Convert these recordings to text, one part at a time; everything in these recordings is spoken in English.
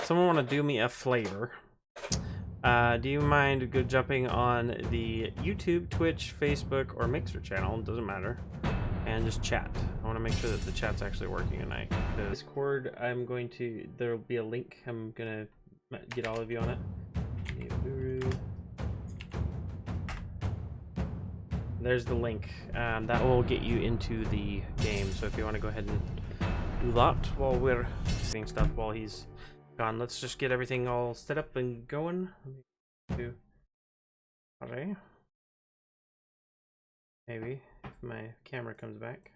someone want to do me a favor? Do you mind jumping on the YouTube, Twitch, Facebook, or Mixer channel? It doesn't matter. And just chat. I want to make sure that the chat's actually working tonight. The Discord, there'll be a link. I'm gonna get all of you on it. There's the link. That will get you into the game. So if you want to go ahead and do that while we're seeing stuff while he's gone, let's just get everything all set up and going. Okay. Maybe if my camera comes back.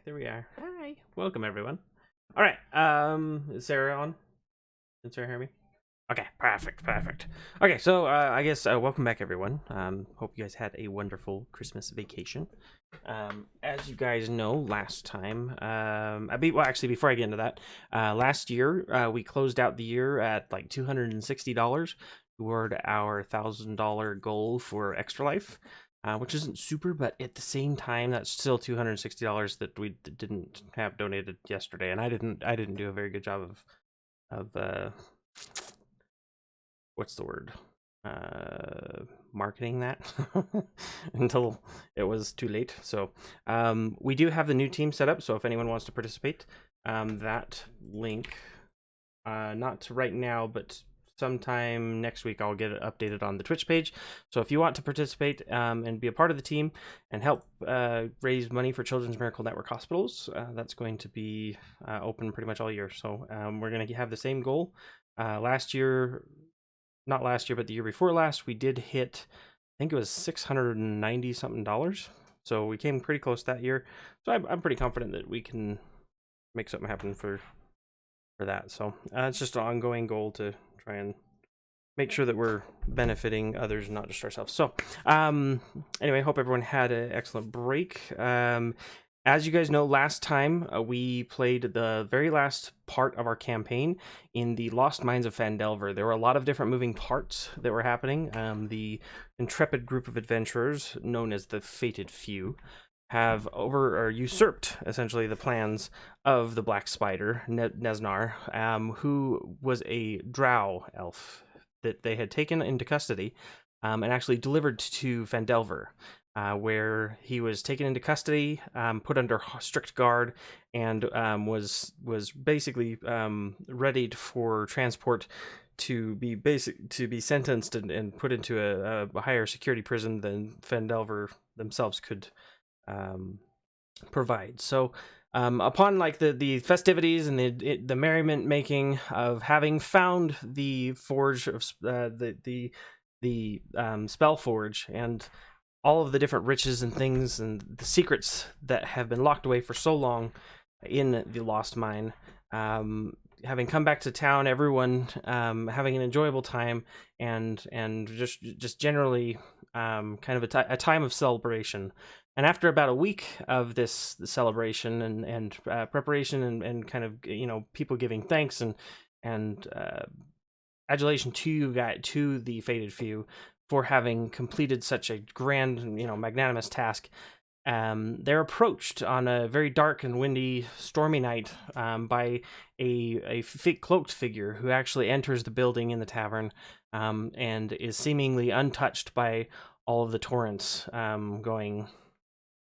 There we are. Hi. Welcome everyone. All right. Is Sarah on? Can Sarah hear me? Okay, perfect. Okay, so I guess welcome back everyone. Hope you guys had a wonderful Christmas vacation. As you guys know, last time, actually before I get into that, last year we closed out the year at like $260 toward our $1,000 goal for Extra Life, which isn't super, but at the same time, that's still $260 that we didn't have donated yesterday, and I didn't do a very good job of what's the word? Marketing that until it was too late. So we do have the new team set up, so if anyone wants to participate, that link, not right now, but sometime next week I'll get it updated on the Twitch page. So if you want to participate and be a part of the team and help raise money for Children's Miracle Network hospitals, that's going to be open pretty much all year. So we're going to have the same goal. Not last year, but the year before last, we did hit, I think it was $690 something. So we came pretty close that year. So I'm pretty confident that we can make something happen for that. So it's just an ongoing goal to try and make sure that we're benefiting others, not just ourselves. So anyway, hope everyone had an excellent break. As you guys know, last time we played the very last part of our campaign in the Lost Mines of Phandelver. There were a lot of different moving parts that were happening. The intrepid group of adventurers, known as the Fated Few, have usurped essentially the plans of the Black Spider, Nesnar, who was a drow elf that they had taken into custody and actually delivered to Phandelver. Where he was taken into custody, put under strict guard, and was basically readied for transport to be sentenced and put into a higher security prison than Phandelver themselves could provide. So upon like the festivities and the merriment making of having found the forge of the spell forge and all of the different riches and things and the secrets that have been locked away for so long in the Lost Mine. Having come back to town, everyone having an enjoyable time and just generally kind of a time of celebration. And after about a week of this celebration and preparation and kind of people giving thanks and adulation to the Fated Few for having completed such a grand, magnanimous task, they're approached on a very dark and windy, stormy night by a cloaked figure who actually enters the building in the tavern and is seemingly untouched by all of the torrents going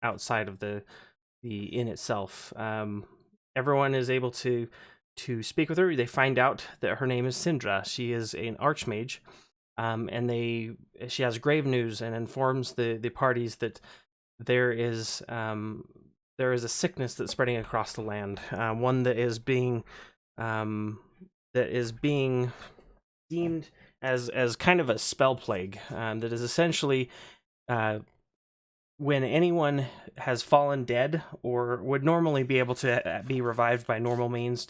outside of the inn itself. Everyone is able to speak with her. They find out that her name is Syndra. She is an archmage. And she has grave news and informs the parties that there is a sickness that's spreading across the land, one that is being deemed as kind of a spell plague, that is essentially when anyone has fallen dead or would normally be able to be revived by normal means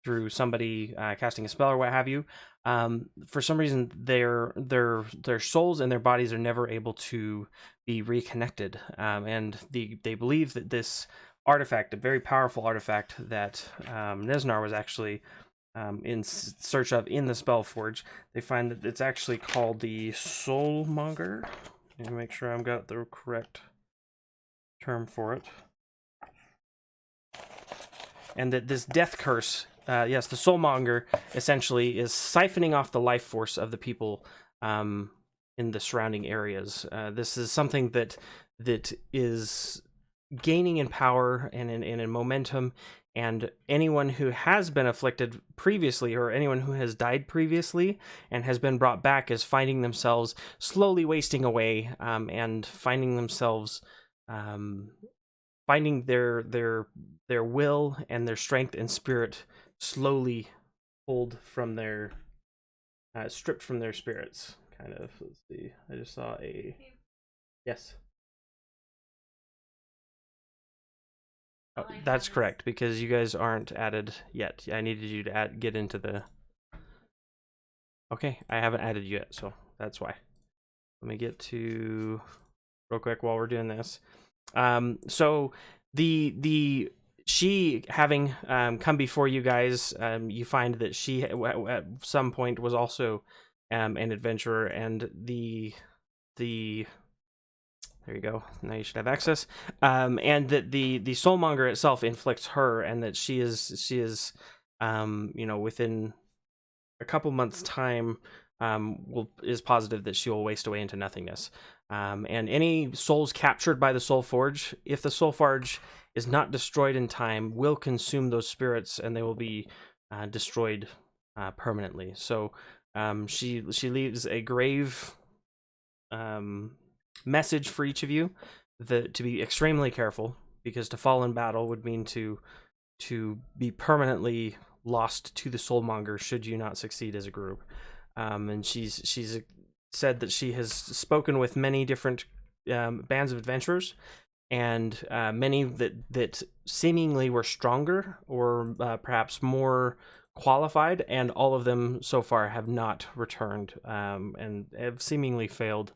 through somebody casting a spell or what have you. For some reason, their souls and their bodies are never able to be reconnected, and they believe that this artifact, a very powerful artifact that Nesnar was actually in search of in the Spellforge, they find that it's actually called the Soulmonger. Let me make sure I've got the correct term for it. And that this death curse yes, the soulmonger essentially is siphoning off the life force of the people in the surrounding areas. This is something that is gaining in power and in momentum, and anyone who has been afflicted previously, or anyone who has died previously and has been brought back, is finding themselves slowly wasting away, and finding themselves finding their will and their strength and spirit slowly pulled from their stripped from their spirits, kind of. Let's see, I just saw a yes. Oh, that's correct, because you guys aren't added yet. I needed you to get into the... Okay, I haven't added you yet, so that's why. Let me get to... Real quick while we're doing this. So she having come before you guys, you find that she at some point was also an adventurer, and the there you go. Now you should have access. And that the soulmonger itself inflicts her, and that she is within a couple months' time, is positive that she will waste away into nothingness. And any souls captured by the Soul Forge, if the Soul Forge is not destroyed in time, will consume those spirits, and they will be destroyed permanently. So she leaves a grave message for each of you, that to be extremely careful, because to fall in battle would mean to be permanently lost to the soulmonger should you not succeed as a group. And she's said that she has spoken with many different bands of adventurers, and many that seemingly were stronger or perhaps more qualified, and all of them so far have not returned, and have seemingly failed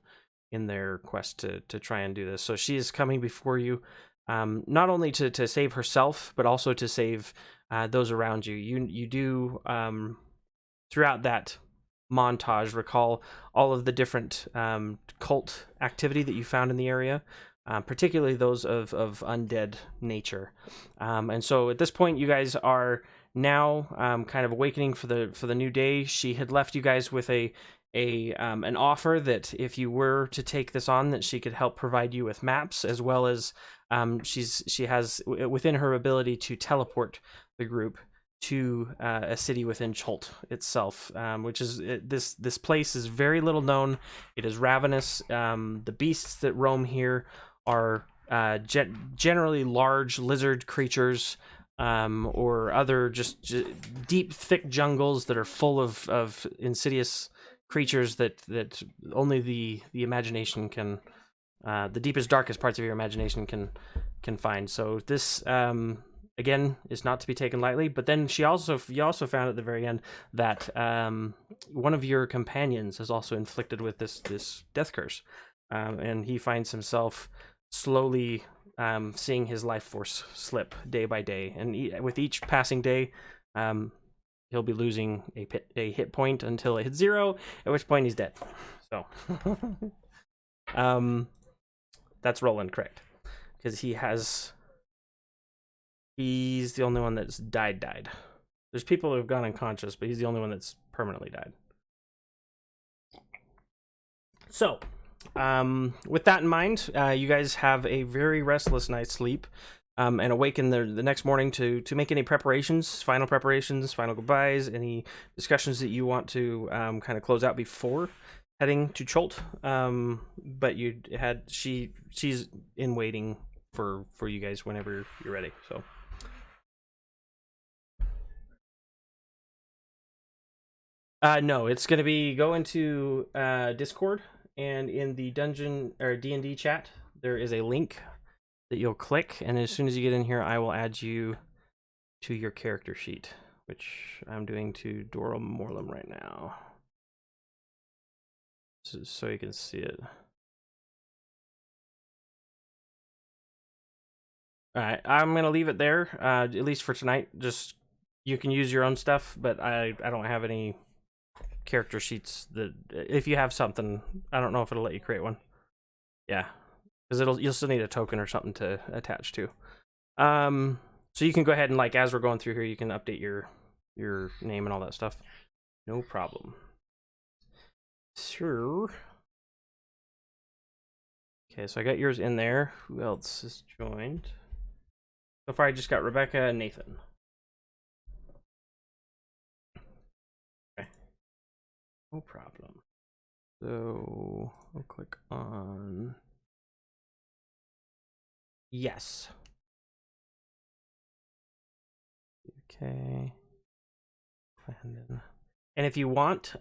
in their quest to try and do this. So she is coming before you, not only to save herself, but also to save those around you. You do, throughout that montage, recall all of the different cult activity that you found in the area, particularly those of undead nature. And so at this point, you guys are now kind of awakening for the new day. She had left you guys with an offer that if you were to take this on, that she could help provide you with maps, as well as she has within her ability to teleport the group to a city within Cholt itself, which is this place is very little known. It is ravenous. The beasts that roam here are generally large lizard creatures, or other just deep, thick jungles that are full of insidious creatures that only the imagination can, the deepest, darkest parts of your imagination can find. So this again is not to be taken lightly. But then you also found at the very end that one of your companions is also inflicted with this death curse, and he finds himself slowly seeing his life force slip day by day, and with each passing day, he'll be losing a hit point until it hits 0, at which point he's dead. So that's Roland, correct, because he's the only one that's died. There's people who have gone unconscious, but he's the only one that's permanently died. So with that in mind, you guys have a very restless night's sleep, and awaken the next morning to make any preparations, final goodbyes, any discussions that you want to kind of close out before heading to Cholt. But she's in waiting for you guys whenever you're ready. So no, it's gonna be go into Discord, and in the dungeon or D&D chat there is a link that you'll click, and as soon as you get in here, I will add you to your character sheet, which I'm doing to Dora Morlum right now, so you can see it. All right, I'm gonna leave it there, at least for tonight. Just you can use your own stuff, but I don't have any character sheets. That if you have something, I don't know if it'll let you create one. Yeah, because you'll still need a token or something to attach to. So you can go ahead and, like, as we're going through here, you can update your your name and all that stuff. No problem. Sure. Okay, so I got yours in there. Who else is joined? So far, I just got Rebecca and Nathan. Okay. No problem. So I'll click on yes. Okay. And if you want,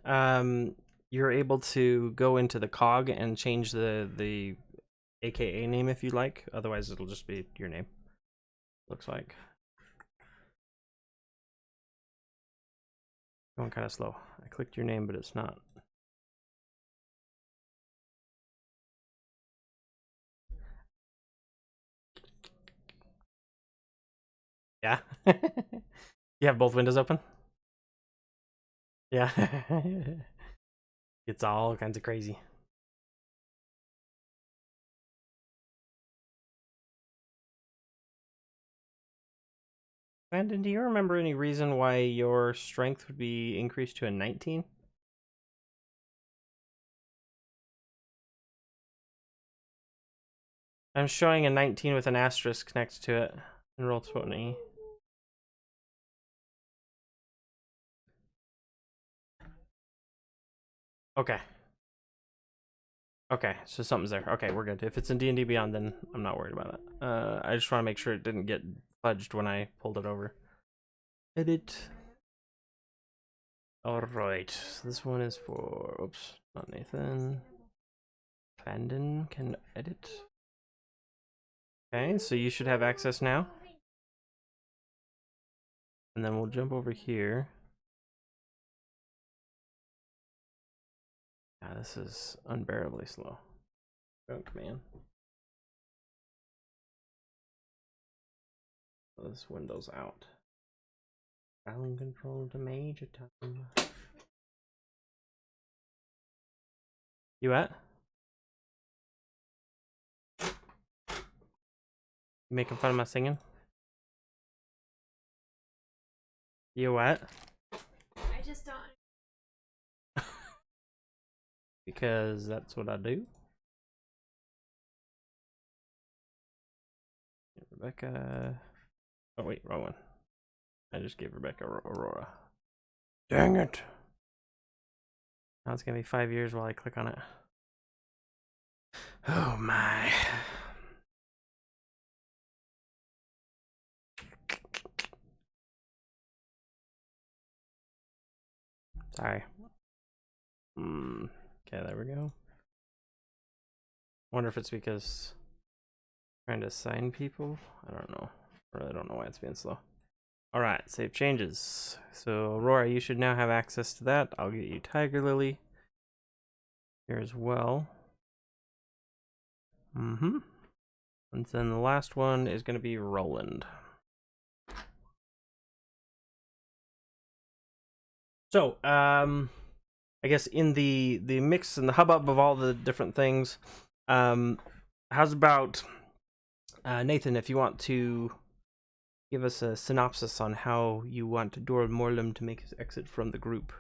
you're able to go into the cog and change the AKA name if you like. Otherwise, it'll just be your name. Looks like. Going kind of slow. I clicked your name, but it's not. Yeah. You have both windows open? Yeah. It's all kinds of crazy. Landon, do you remember any reason why your strength would be increased to a 19? I'm showing a 19 with an asterisk next to it in roll 20. Okay. Okay, so something's there. Okay, we're good. If it's in D&D Beyond, then I'm not worried about it. I just want to make sure it didn't get fudged when I pulled it over. Edit. Alright, so this one is for... Oops, not Nathan. Landon can edit. Okay, so you should have access now. And then we'll jump over here. Yeah, this is unbearably slow. Oh, man. This window's out. Filing control to major time. You at? You making fun of my singing? You what? I just don't. Because that's what I do. Rebecca. Oh, wait, wrong one. I just gave Rebecca Aurora. Dang it. Now it's gonna be 5 years while I click on it. Oh my. Sorry. Okay, there we go. Wonder if it's because I'm trying to assign people. I don't know. I really don't know why it's being slow. Alright, save changes. So Aurora, you should now have access to that. I'll get you Tiger Lily here as well. And then the last one is going to be Roland. So, I guess in the mix and the hubbub of all the different things, how's about Nathan, if you want to give us a synopsis on how you want Dor Morlum to make his exit from the group.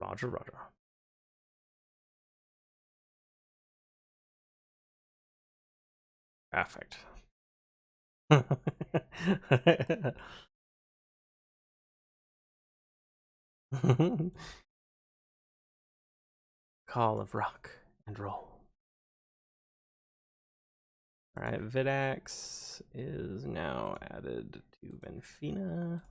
Roger, Roger. Perfect. Call of rock and roll. Alright, Vidax is now added to Benfina.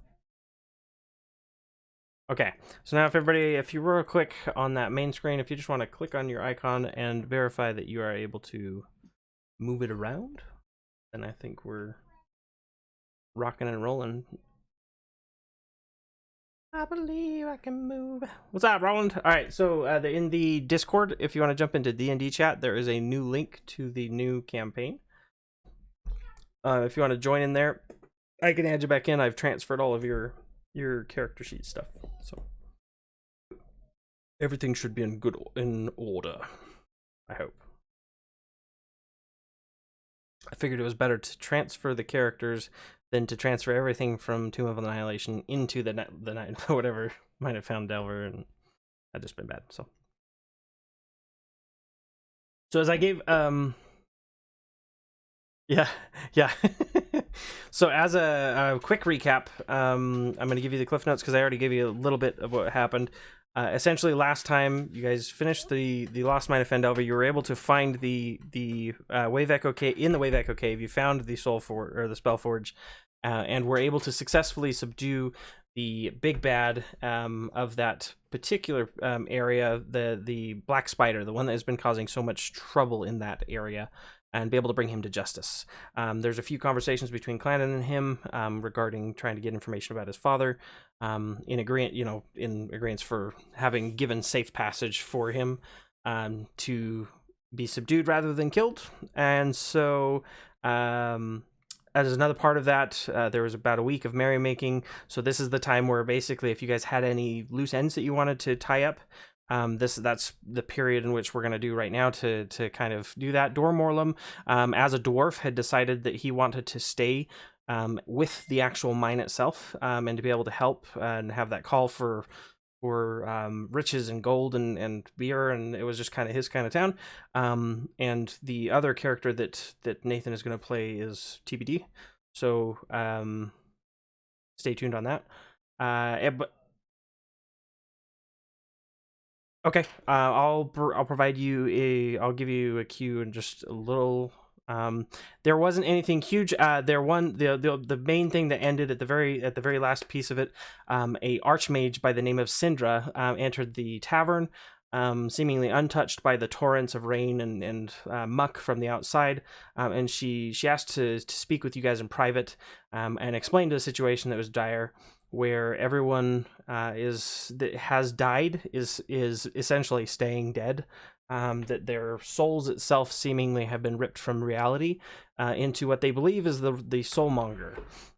Okay, so now if you real quick on that main screen, if you just want to click on your icon and verify that you are able to move it around, then I think we're rocking and rolling. I believe I can move. What's up, Roland? All right, so in the Discord, if you want to jump into D&D chat, there is a new link to the new campaign. If you want to join in there, I can add you back in. I've transferred all of your your character sheet stuff. So everything should be in order. I hope. I figured it was better to transfer the characters than to transfer everything from Tomb of Annihilation into the night whatever might have found Delver, and that just been bad. So as I gave yeah. So as a quick recap, I'm going to give you the cliff notes because I already gave you a little bit of what happened. Essentially, last time you guys finished the Lost Mine of Fendelver, you were able to find the Wave Echo Cave. In the Wave Echo Cave, you found the Soul Forge or the Spell Forge, and were able to successfully subdue the big bad of that particular area, the Black Spider, the one that has been causing so much trouble in that area, and be able to bring him to justice. There's a few conversations between Clandon and him regarding trying to get information about his father, in agreement for having given safe passage for him to be subdued rather than killed. And so as another part of that, there was about a week of merrymaking. So this is the time where basically if you guys had any loose ends that you wanted to tie up, that's the period in which we're going to do right now to kind of do that. Dormorlum, as a dwarf, had decided that he wanted to stay with the actual mine itself, and to be able to help and have that call for riches and gold and beer, and it was just kind of his kind of town. And the other character that Nathan is going to play is TBD, so stay tuned on that. But okay, I'll provide you I'll give you a cue in just a little. There wasn't anything huge. The main thing that ended at the very last piece of it. A archmage by the name of Syndra entered the tavern, seemingly untouched by the torrents of rain and muck from the outside. And she asked to speak with you guys in private, and explained the situation that was dire, where everyone that has died is essentially staying dead. That their souls itself seemingly have been ripped from reality into what they believe is the soulmonger.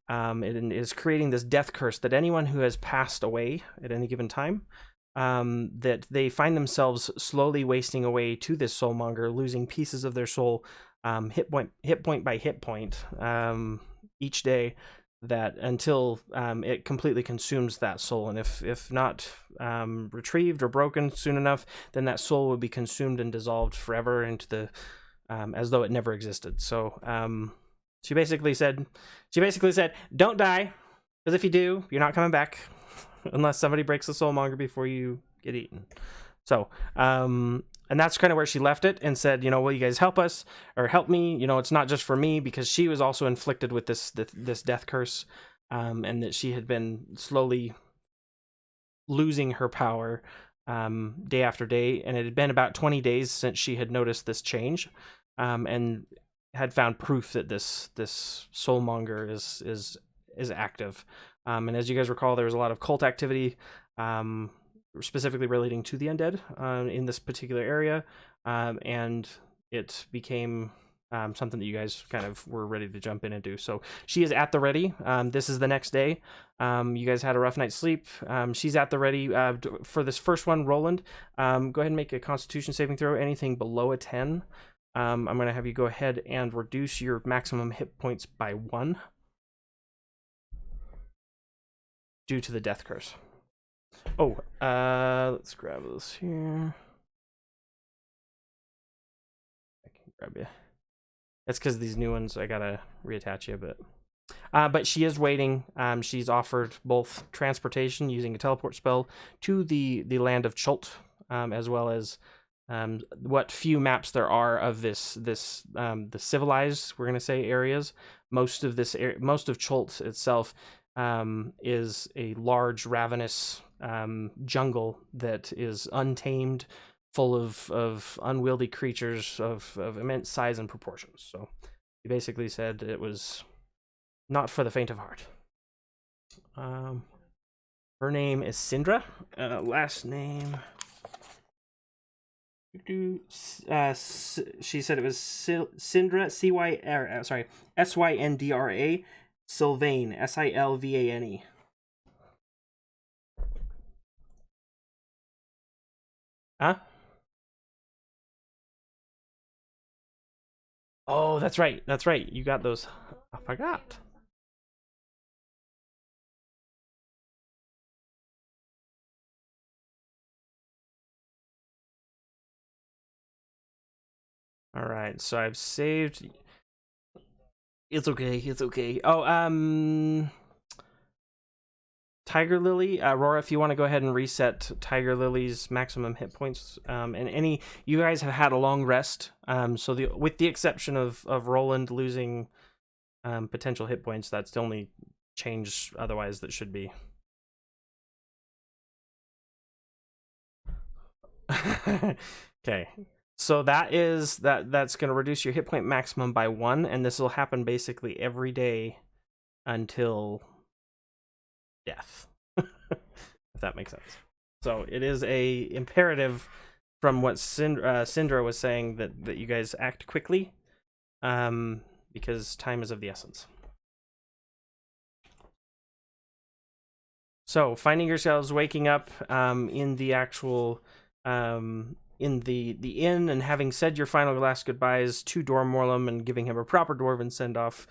It is creating this death curse that anyone who has passed away at any given time, that they find themselves slowly wasting away to this soulmonger, losing pieces of their soul, hit point by hit point, each day, that until it completely consumes that soul. And if not retrieved or broken soon enough, then that soul would be consumed and dissolved forever into the as though it never existed. So she basically said, don't die, because if you do, you're not coming back unless somebody breaks the soulmonger before you get eaten. So and that's kind of where she left it, and said, will you guys help us or help me? It's not just for me, because she was also inflicted with this death curse, and that she had been slowly losing her power day after day, and it had been about 20 days since she had noticed this change, and had found proof that this soulmonger is active. And as you guys recall, there was a lot of cult activity, specifically relating to the undead in this particular area, and it became something that you guys kind of were ready to jump in and do. So she is at the ready. This is the next day. You guys had a rough night's sleep. She's at the ready for this first one. Roland, go ahead and make a Constitution saving throw. Anything below a 10, I'm going to have you go ahead and reduce your maximum hit points by 1 due to the death curse. Oh, let's grab this here. I can grab you. That's because these new ones, I gotta reattach you a bit. But she is waiting. She's offered both transportation using a teleport spell to the land of Chult, as well as what few maps there are of the civilized, we're gonna say, areas. Most of Chult itself is a large, ravenous jungle that is untamed, full of unwieldy creatures of immense size and proportions. So he basically said it was not for the faint of heart. Her name is Syndra. Last name, she said it was Syndra, Syndra, Sylvane, Silvane. Huh? Oh, that's right. That's right. You got those. I forgot. All right. So I've saved. It's okay. It's okay. Oh, Tiger Lily, Aurora, if you want to go ahead and reset Tiger Lily's maximum hit points, and any you guys have had a long rest, so with the exception of Roland losing potential hit points, that's the only change otherwise that should be. Okay, so that's going to reduce your hit point maximum by 1, and this will happen basically every day until death. If that makes sense. So it is a imperative from what Syndra was saying that you guys act quickly, because time is of the essence. So finding yourselves waking up in the actual in the inn, and having said your final last goodbyes to Dormorlum and giving him a proper dwarven send off,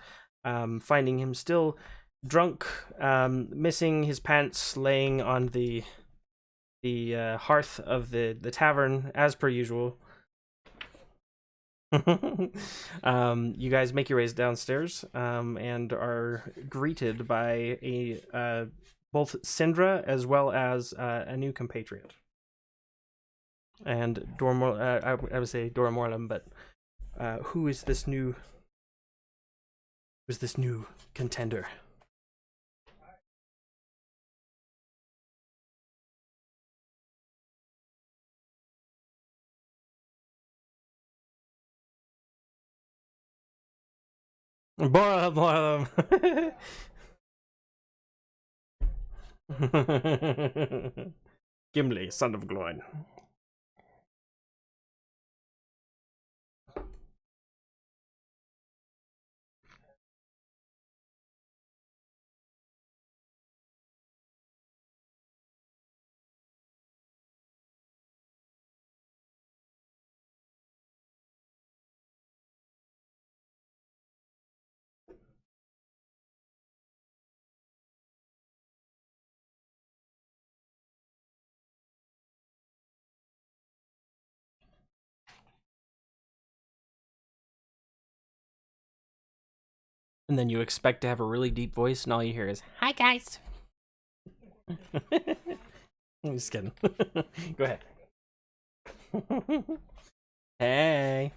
finding him still drunk, missing his pants, laying on the hearth of the tavern as per usual. You guys make your ways downstairs, and are greeted by a both Syndra as well as a new compatriot. And I would say Dormorlum, but who is this new contender? Borlum. Gimli, son of Gloin. And then you expect to have a really deep voice, and all you hear is "Hi guys." I'm just kidding. Go ahead. Hey.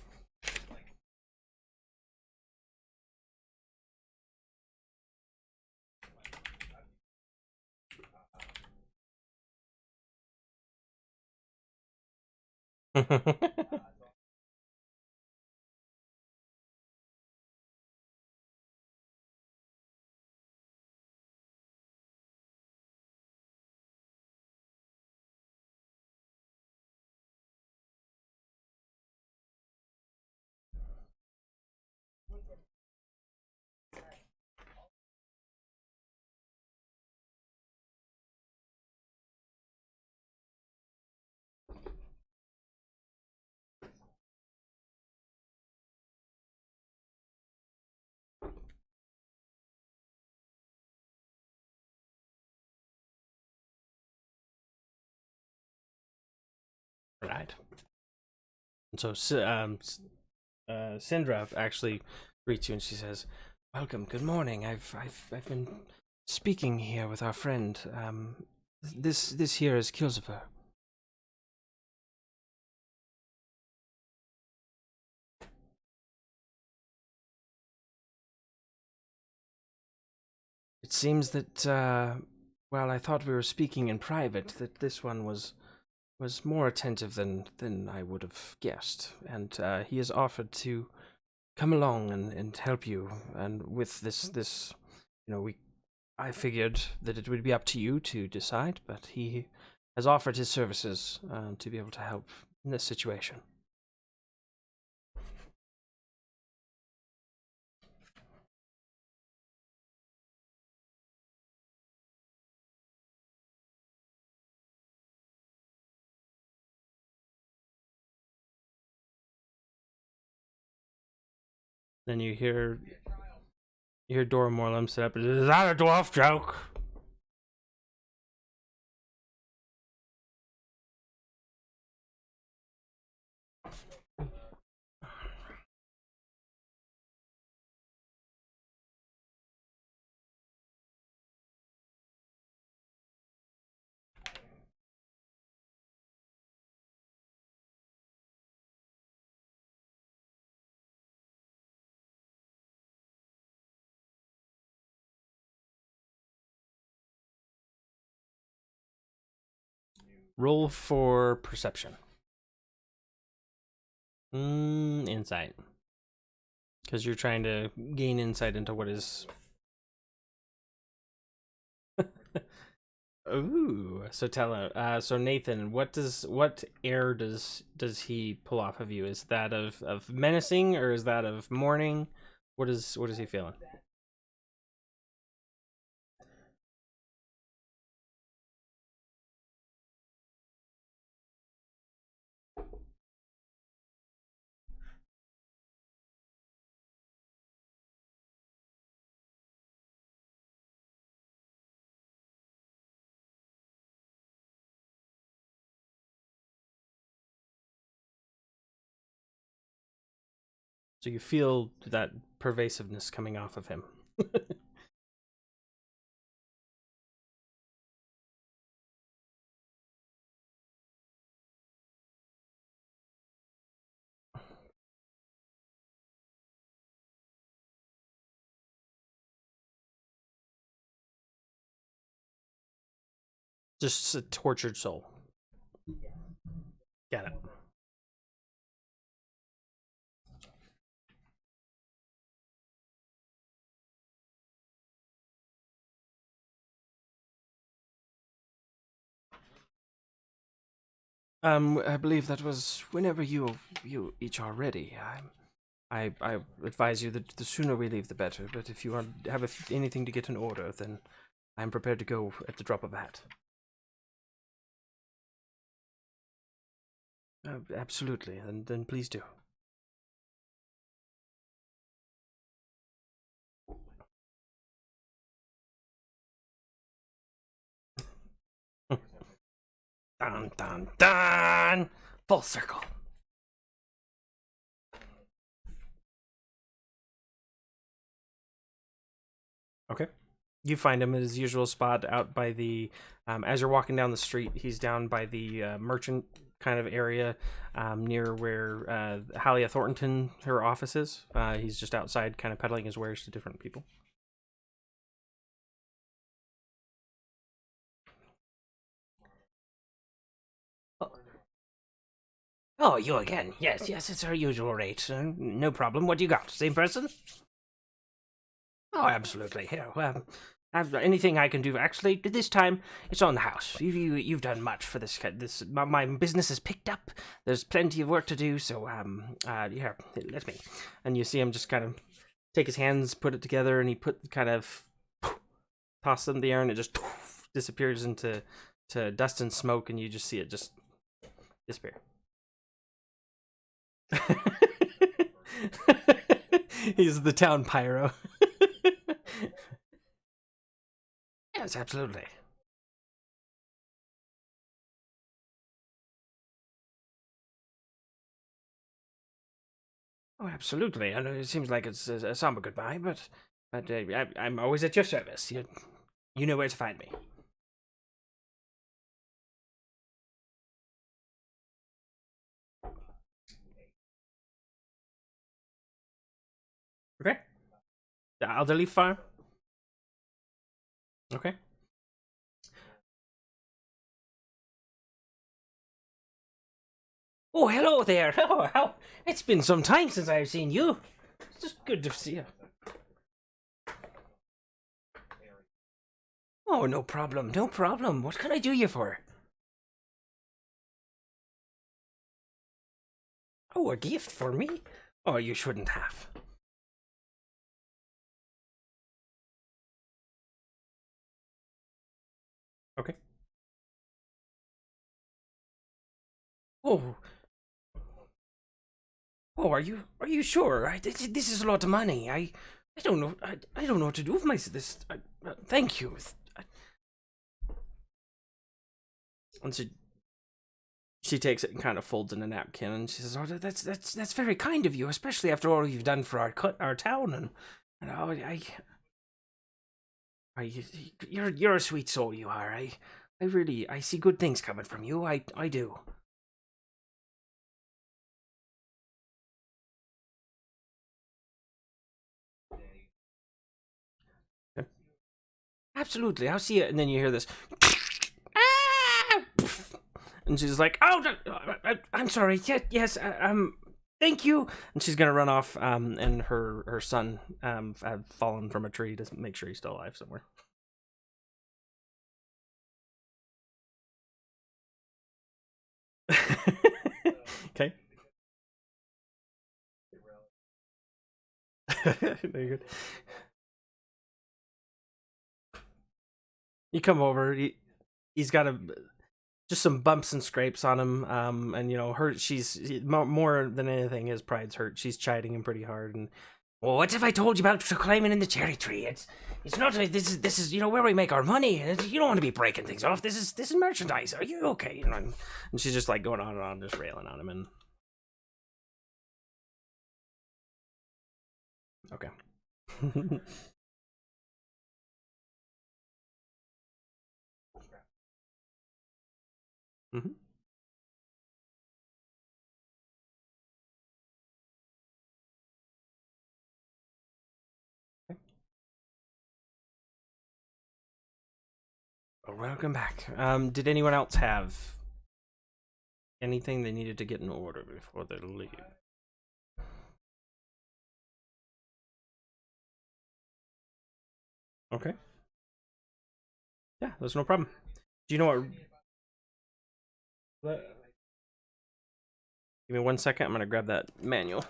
Right. And so Syndra actually greets you, and she says, "Welcome. Good morning. I've been speaking here with our friend. This here is Kilsifer." It seems that well, I thought we were speaking in private. That this one was more attentive than I would have guessed, and he has offered to come along and help you. And with this, I figured that it would be up to you to decide, but he has offered his services to be able to help in this situation. Then you hear Dora Morlum sit up. Is that a dwarf joke? Roll for perception. Insight. Because you're trying to gain insight into what is. Ooh. So so Nathan, what air does he pull off of you? Is that of menacing, or is that of mourning? What is he feeling? So you feel that pervasiveness coming off of him. Just a tortured soul. Got it. I believe that was whenever you each are ready. I advise you that the sooner we leave, the better. But if you have anything to get in order, then I'm prepared to go at the drop of a hat. Absolutely, and then please do. Dun dun dun! Full circle. Okay. You find him at his usual spot out by the. As you're walking down the street, he's down by the merchant kind of area near where Halia Thornton, her office is. He's just outside, kind of peddling his wares to different people. Oh, you again? Yes, yes, it's our usual rate. No problem. What do you got? Same person? Oh, absolutely. Here, anything I can do. Actually, this time it's on the house. You've done much for this. My business is picked up. There's plenty of work to do. So here, let me. And you see him just kind of take his hands, put it together, and he toss them in the air, and it just disappears into dust and smoke, and you just see it just disappear. He's the town pyro. Yes, absolutely. Oh, absolutely. I know it seems like it's a somber goodbye, but I'm always at your service. You know where to find me. Okay. The Alderleaf Farm. Okay. Oh, hello there. Oh, how it's been some time since I've seen you. It's just good to see you. Oh, no problem, no problem. What can I do you for? Oh, a gift for me? Oh, you shouldn't have. Okay. Oh, Oh, are you sure? This is a lot of money. I don't know. I don't know what to do with my this. Thank you. And she takes it and kind of folds in a napkin, and she says, "Oh, that's very kind of you, especially after all you've done for our town." And oh, I you're a sweet soul, you are. I really I see good things coming from you. I do. Absolutely, I'll see it. And then you hear this, ah! And she's like, "Oh, no, I'm sorry. Yes, thank you." And she's gonna run off. And her son had fallen from a tree to make sure he's still alive somewhere. Okay. Very good. You come over. He's got just some bumps and scrapes on him. And her she's more than anything, his pride's hurt. She's chiding him pretty hard. And well, what have I told you about climbing in the cherry tree? It's not this is where we make our money. You don't want to be breaking things off. This is merchandise. Are you okay? And she's just like going on and on, just railing on him. And okay. Hmm. Well, welcome back. Did anyone else have anything they needed to get in order before they leave? Okay. Yeah, there's no problem. Do you know what? Give me 1 second. I'm gonna grab that manual.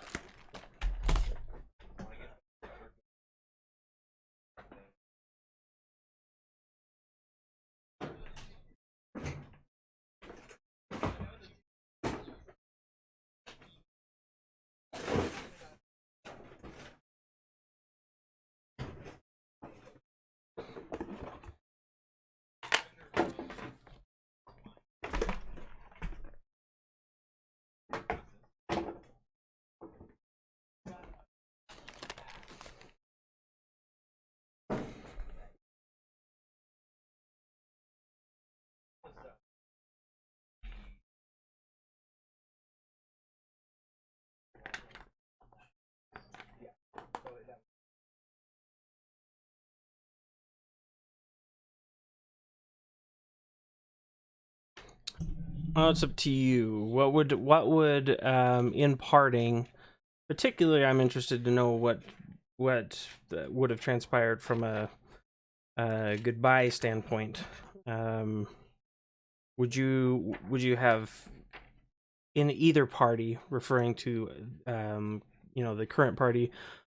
It's up to you. What would in parting, particularly, I'm interested to know what would have transpired from a goodbye standpoint. Um, would you have in either party, referring to the current party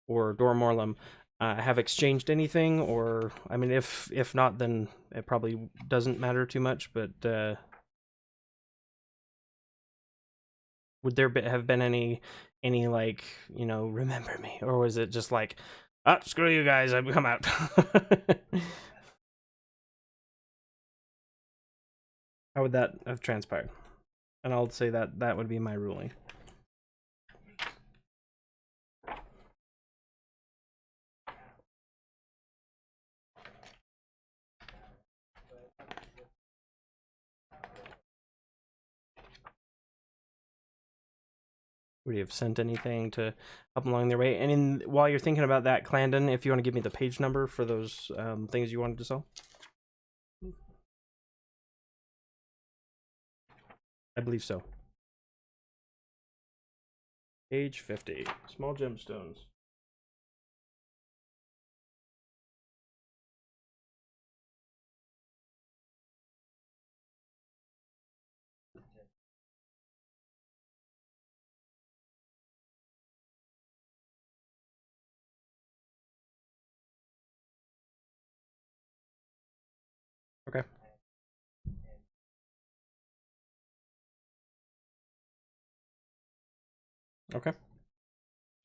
or Dormorlum, have exchanged anything? Or I mean, if not, then it probably doesn't matter too much. But would there have been any like remember me, or was it just like, ah, screw you guys, I've come out? How would that have transpired? And I'll say that would be my ruling. Would you have sent anything to help them along their way? And while you're thinking about that, Clandon, if you want to give me the page number for those things you wanted to sell. I believe so. Page 50. Small gemstones. Okay. Okay.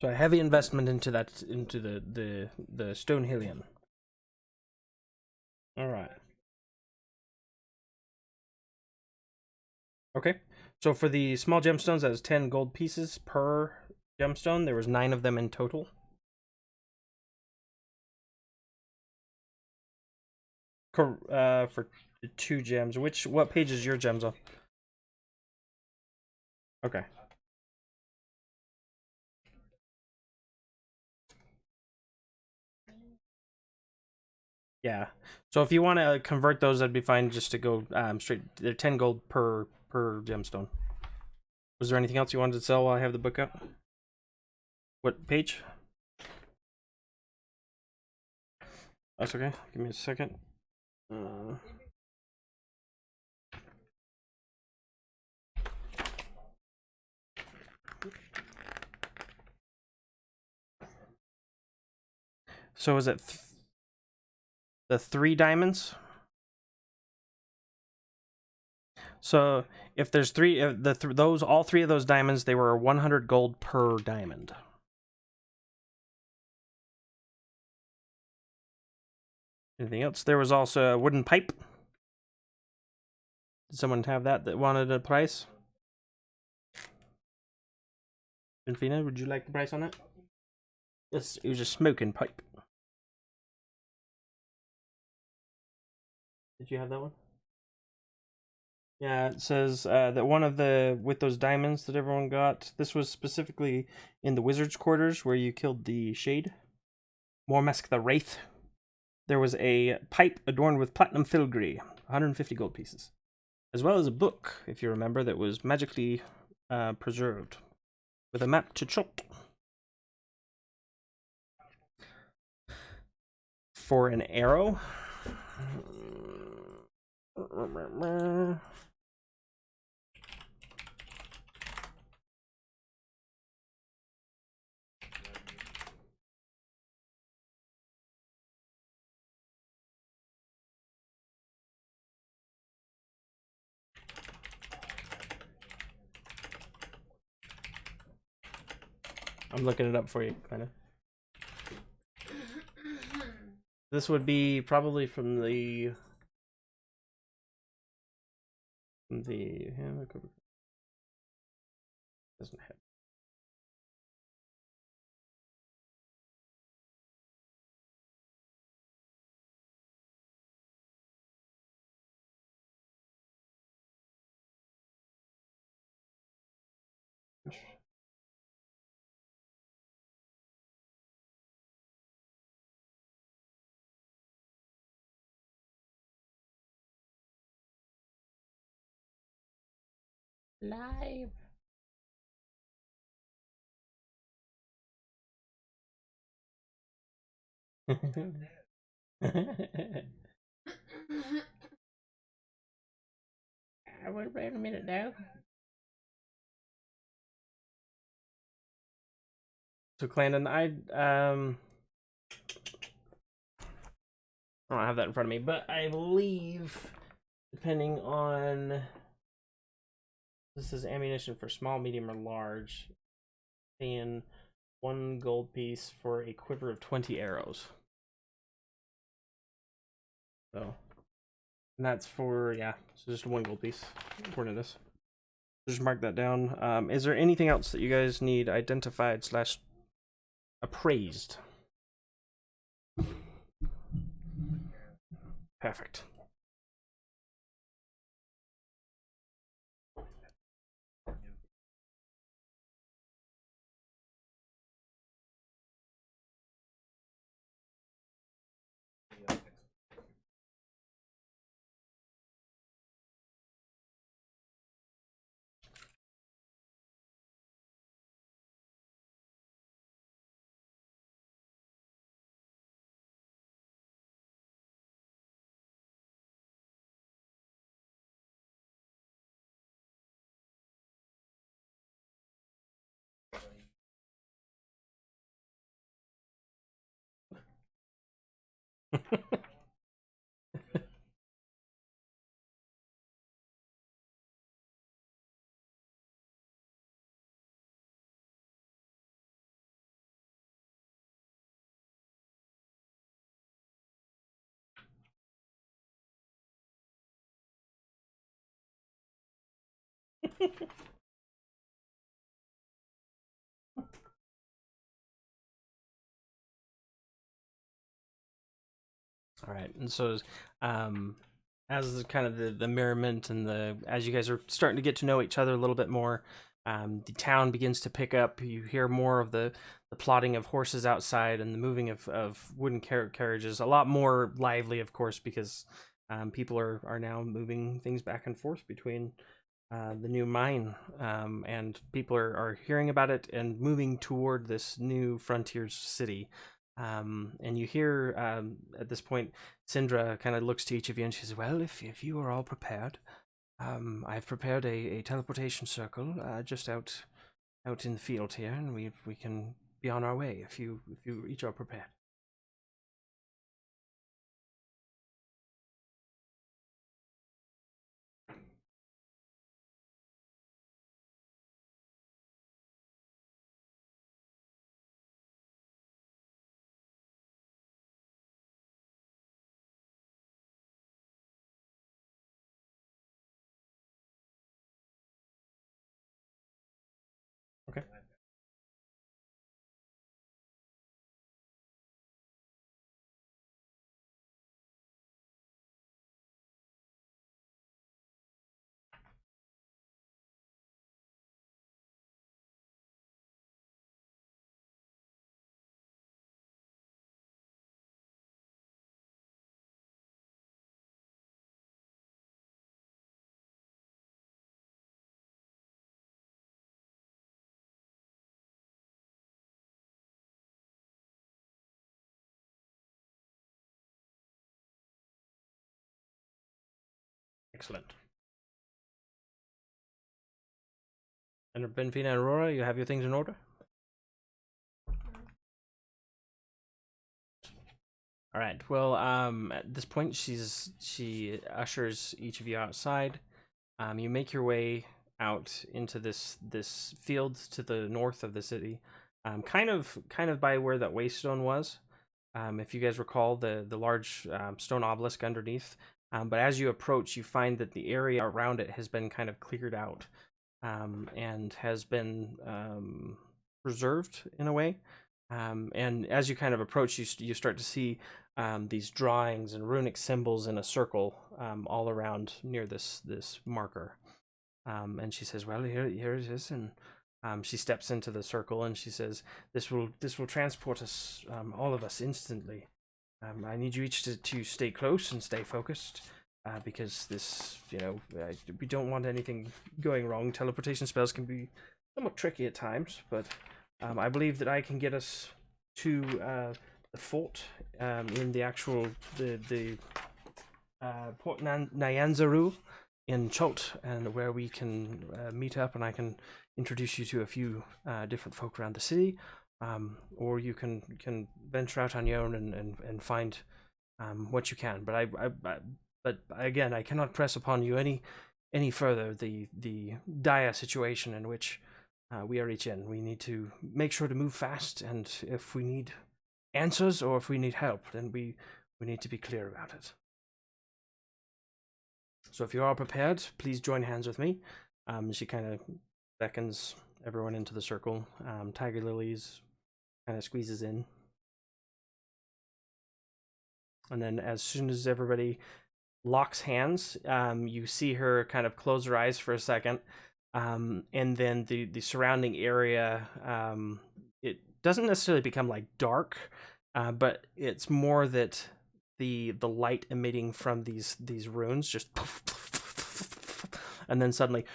So a heavy investment into that, into the stone hillion. All right. Okay. So for the small gemstones, that was 10 gold pieces per gemstone. There was 9 of them in total. For the 2 gems. What page is your gems on? Okay. Yeah. So if you want to convert those, that'd be fine. Just to go straight. They're 10 gold per gemstone. Was there anything else you wanted to sell while I have the book up? What page? That's okay. Give me a second. So is it the 3 diamonds? So if there's 3, all 3 of those diamonds, they were 100 gold per diamond. Anything else? There was also a wooden pipe. Did someone have that wanted a price? Infina, would you like the price on that? Yes, it was a smoking pipe. Did you have that one? Yeah, it says that one of the, with those diamonds that everyone got, this was specifically in the wizard's quarters where you killed the shade. Mormesk the Wraith. There was a pipe adorned with platinum filigree, 150 gold pieces. As well as a book, if you remember, that was magically preserved with a map to Chult. For an arrow. I'm looking it up for you, kind of. This would be probably from the doesn't have. Live. I will wait a minute now. So Clandon, I don't have that in front of me, but I believe, depending on, this is ammunition for small, medium, or large, paying 1 gold piece for a quiver of 20 arrows. So, and that's for, yeah, so just 1 gold piece, according to this. Just mark that down. Is there anything else that you guys need identified / appraised? Perfect. All right, and so as kind of the merriment and as you guys are starting to get to know each other a little bit more, the town begins to pick up. You hear more of the plodding of horses outside and the moving of wooden carriages. A lot more lively, of course, because people are now moving things back and forth between the new mine, and people are hearing about it and moving toward this new frontier city. And you hear at this point, Syndra kind of looks to each of you and she says, "Well, if you are all prepared, I've prepared a teleportation circle just out in the field here, and we can be on our way if you each are prepared." Okay. Excellent. And Benfina and Aurora, you have your things in order? All right. Well, at this point, she ushers each of you outside. You make your way out into this field to the north of the city, kind of by where that waystone was. If you guys recall the large stone obelisk underneath. But as you approach, you find that the area around it has been kind of cleared out, and has been preserved in a way. And as you kind of approach, you start to see these drawings and runic symbols in a circle all around near this marker. And she says, "Well, here it is." And she steps into the circle and she says, "This will transport us, all of us, instantly. I need you each to stay close and stay focused, because this, we don't want anything going wrong. Teleportation spells can be somewhat tricky at times, but I believe that I can get us to the fort in the actual the Port Nyanzaru in Chult, and where we can meet up, and I can introduce you to a few different folk around the city, or you can venture out on your own and find what you can. But but again, I cannot press upon you any further the dire situation in which we are each in. We need to make sure to move fast, and if we need answers or if we need help, then we need to be clear about it. So if you are prepared, please join hands with me." She kind of beckons everyone into the circle. Tiger Lilies kind of squeezes in. And then as soon as everybody locks hands, you see her kind of close her eyes for a second. And then the surrounding area, it doesn't necessarily become like dark, but it's more that the light emitting from these runes just and then suddenly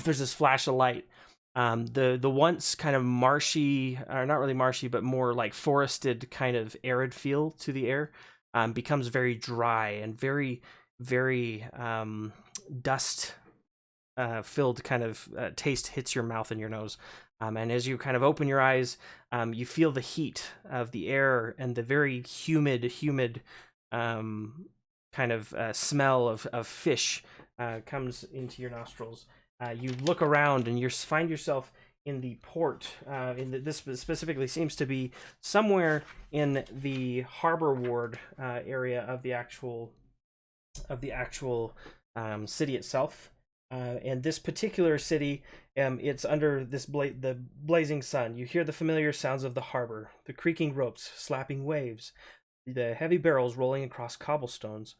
there's this flash of light. The once kind of marshy, or not really marshy, but more like forested kind of arid feel to the air becomes very dry and very dust filled kind of taste hits your mouth and your nose. And as you kind of open your eyes, you feel the heat of the air and the very humid kind of smell of fish comes into your nostrils. You look around and you find yourself in the port. This specifically seems to be somewhere in the harbor ward area of the actual city itself. And this particular city, it's under the blazing sun. You hear the familiar sounds of the harbor, the creaking ropes, slapping waves, the heavy barrels rolling across cobblestones.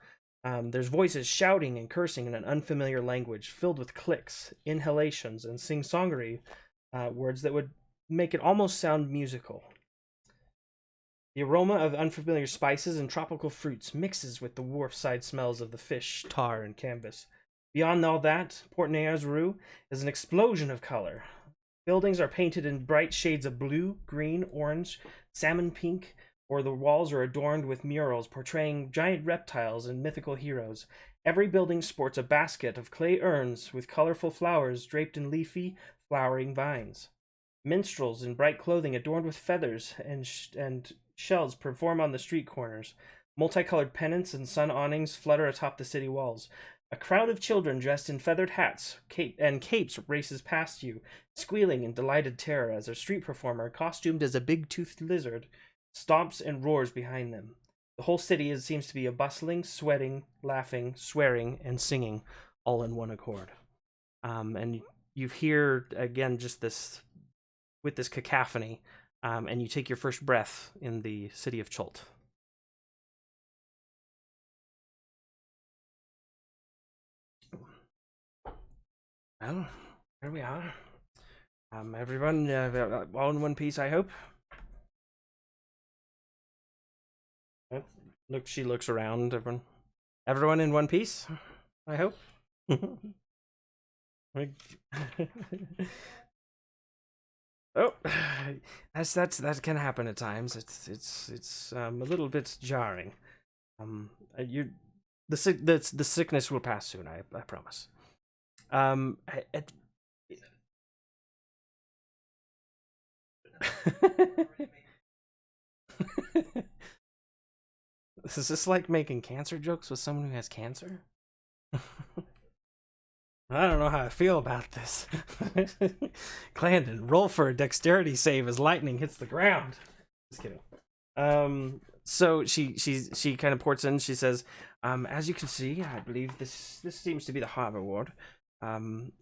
There's voices shouting and cursing in an unfamiliar language, filled with clicks, inhalations, and sing-songery words that would make it almost sound musical. The aroma of unfamiliar spices and tropical fruits mixes with the wharf-side smells of the fish, tar, and canvas. Beyond all that, Port Neyers-Rue is an explosion of color. Buildings are painted in bright shades of blue, green, orange, salmon pink, or the walls are adorned with murals portraying giant reptiles and mythical heroes. Every building sports a basket of clay urns with colorful flowers draped in leafy, flowering vines. Minstrels in bright clothing adorned with feathers and shells perform on the street corners. Multicolored pennants and sun awnings flutter atop the city walls. A crowd of children dressed in feathered hats and capes races past you, squealing in delighted terror as a street performer, costumed as a big-toothed lizard, stomps and roars behind them. The whole city seems to be a bustling, sweating, laughing, swearing, and singing, all in one accord. And you hear, again, just this, with this cacophony, and you take your first breath in the city of Chult. Well, here we are. Everyone, all in one piece, I hope. Look, she looks around. Everyone in one piece, I hope. Oh, that can happen at times. It's a little bit jarring. The sickness will pass soon. I promise. Is this like making cancer jokes with someone who has cancer? I don't know how I feel about this. Clandon, roll for a dexterity save as lightning hits the ground. Just kidding. So she kind of ports in. She says, as you can see, I believe this seems to be the harbor ward.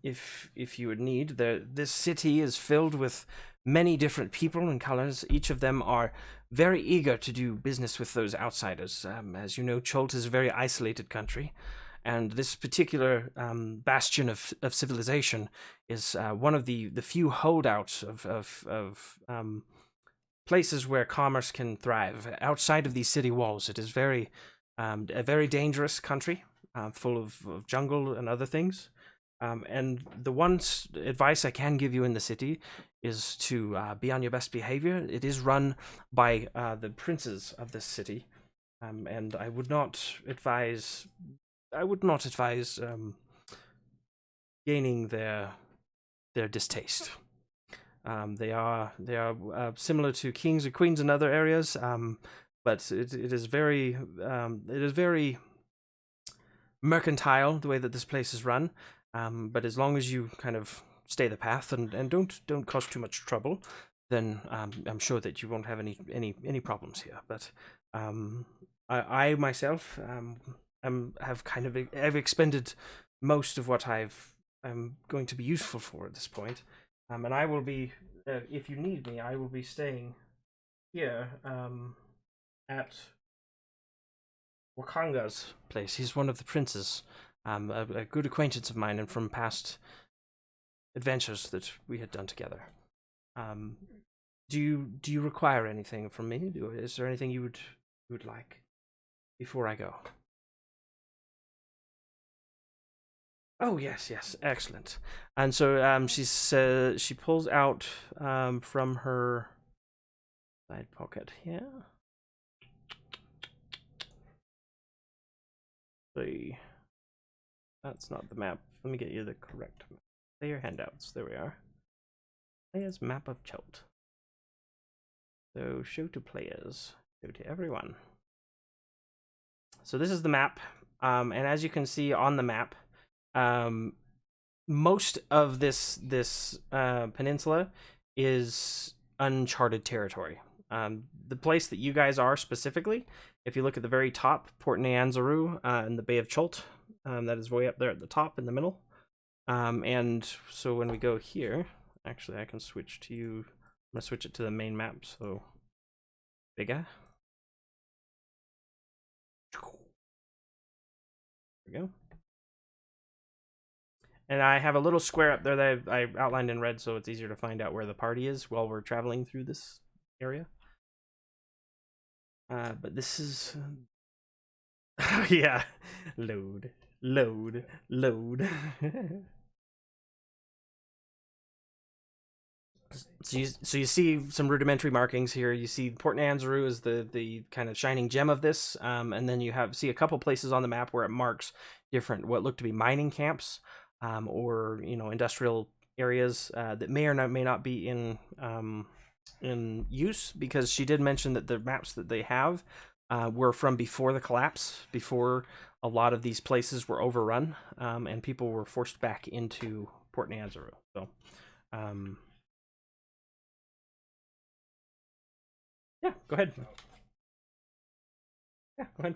If you would need, this city is filled with many different people and colors. Each of them are very eager to do business with those outsiders. As you know, Chult is a very isolated country, and this particular bastion of civilization is one of the few holdouts of places where commerce can thrive. Outside of these city walls, it is a very dangerous country, full of jungle and other things. And the one advice I can give you in the city is to be on your best behavior. It is run by the princes of this city, and I would not advise gaining their distaste. They are similar to kings and queens in other areas, but it is very mercantile the way that this place is run. But as long as you kind of stay the path and don't cause too much trouble, then I'm sure that you won't have any problems here. But I myself I've expended most of what I'm going to be useful for at this point, and I will be, if you need me, I will be staying here at Wakanga's place. He's one of the princes. A good acquaintance of mine, and from past adventures that we had done together. Do you require anything from me? Is there anything you would like before I go? Oh yes, excellent. And so she pulls out from her side pocket here. That's not the map. Let me get you the correct map. Player handouts. There we are. Players map of Chult. So show to players. Show to everyone. So this is the map. And as you can see on the map, most of this peninsula is uncharted territory. The place that you guys are specifically, if you look at the very top, Port Nyanzaru in the Bay of Chult, that is way up there at the top in the middle. And so when we go here, actually I can switch to you. I'm gonna switch it to the main map, so bigger. There we go. And I have a little square up there that I outlined in red, so it's easier to find out where the party is while we're traveling through this area. But this is... yeah. Load. Load. Load. So you see some rudimentary markings here. You see Port Nanzaru is the kind of shining gem of this, and then you see a couple places on the map where it marks different what look to be mining camps, or industrial areas that may or may not be in use, because she did mention that the maps that they have were from before the collapse, before a lot of these places were overrun, and people were forced back into Port Nanzaru. So. Yeah, go ahead. Yeah, go ahead.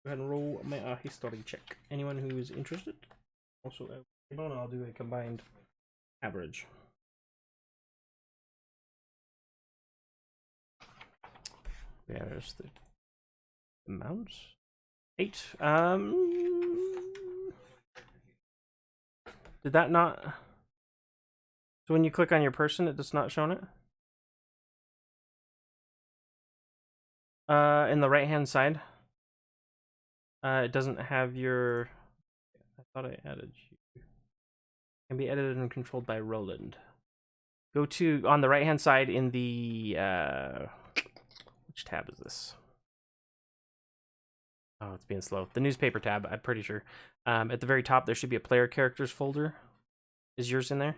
Go ahead and roll my history check. Anyone who is interested. Also, I'll do a combined average. There's the amounts. 8. Did that not? So when you click on your person, it does not show it? In the right-hand side. It doesn't have your... I thought I added you. Can be edited and controlled by Roland. Go to, on the right-hand side in the... which tab is this? Oh, it's being slow. The newspaper tab, I'm pretty sure. At the very top, there should be a player characters folder. Is yours in there?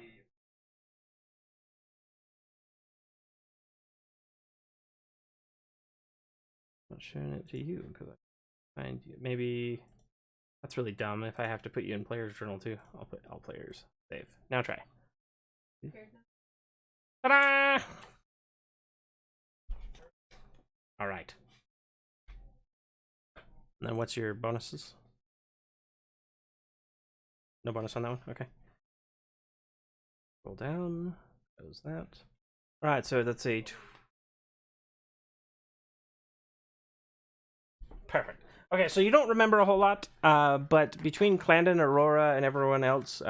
Not showing it to you because I find you. Maybe that's really dumb. If I have to put you in players journal too, I'll put all players. Save. Now try. Ta-da! All right. And then what's your bonuses? No bonus on that one? Okay. Scroll down. Close that. All right, so that's a... Perfect. Okay, so you don't remember a whole lot, but between Clandon, Aurora, and everyone else,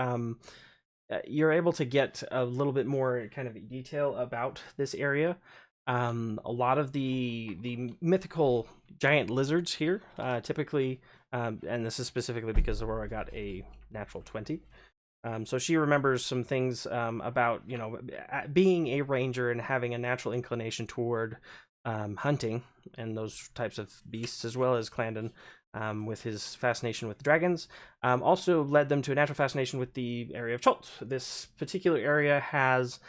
you're able to get a little bit more kind of detail about this area. A lot of the mythical giant lizards here, typically, and this is specifically because Aurora got a natural 20. So she remembers some things about, being a ranger and having a natural inclination toward hunting and those types of beasts, as well as Clandon with his fascination with dragons. Also led them to a natural fascination with the area of Chult. This particular area has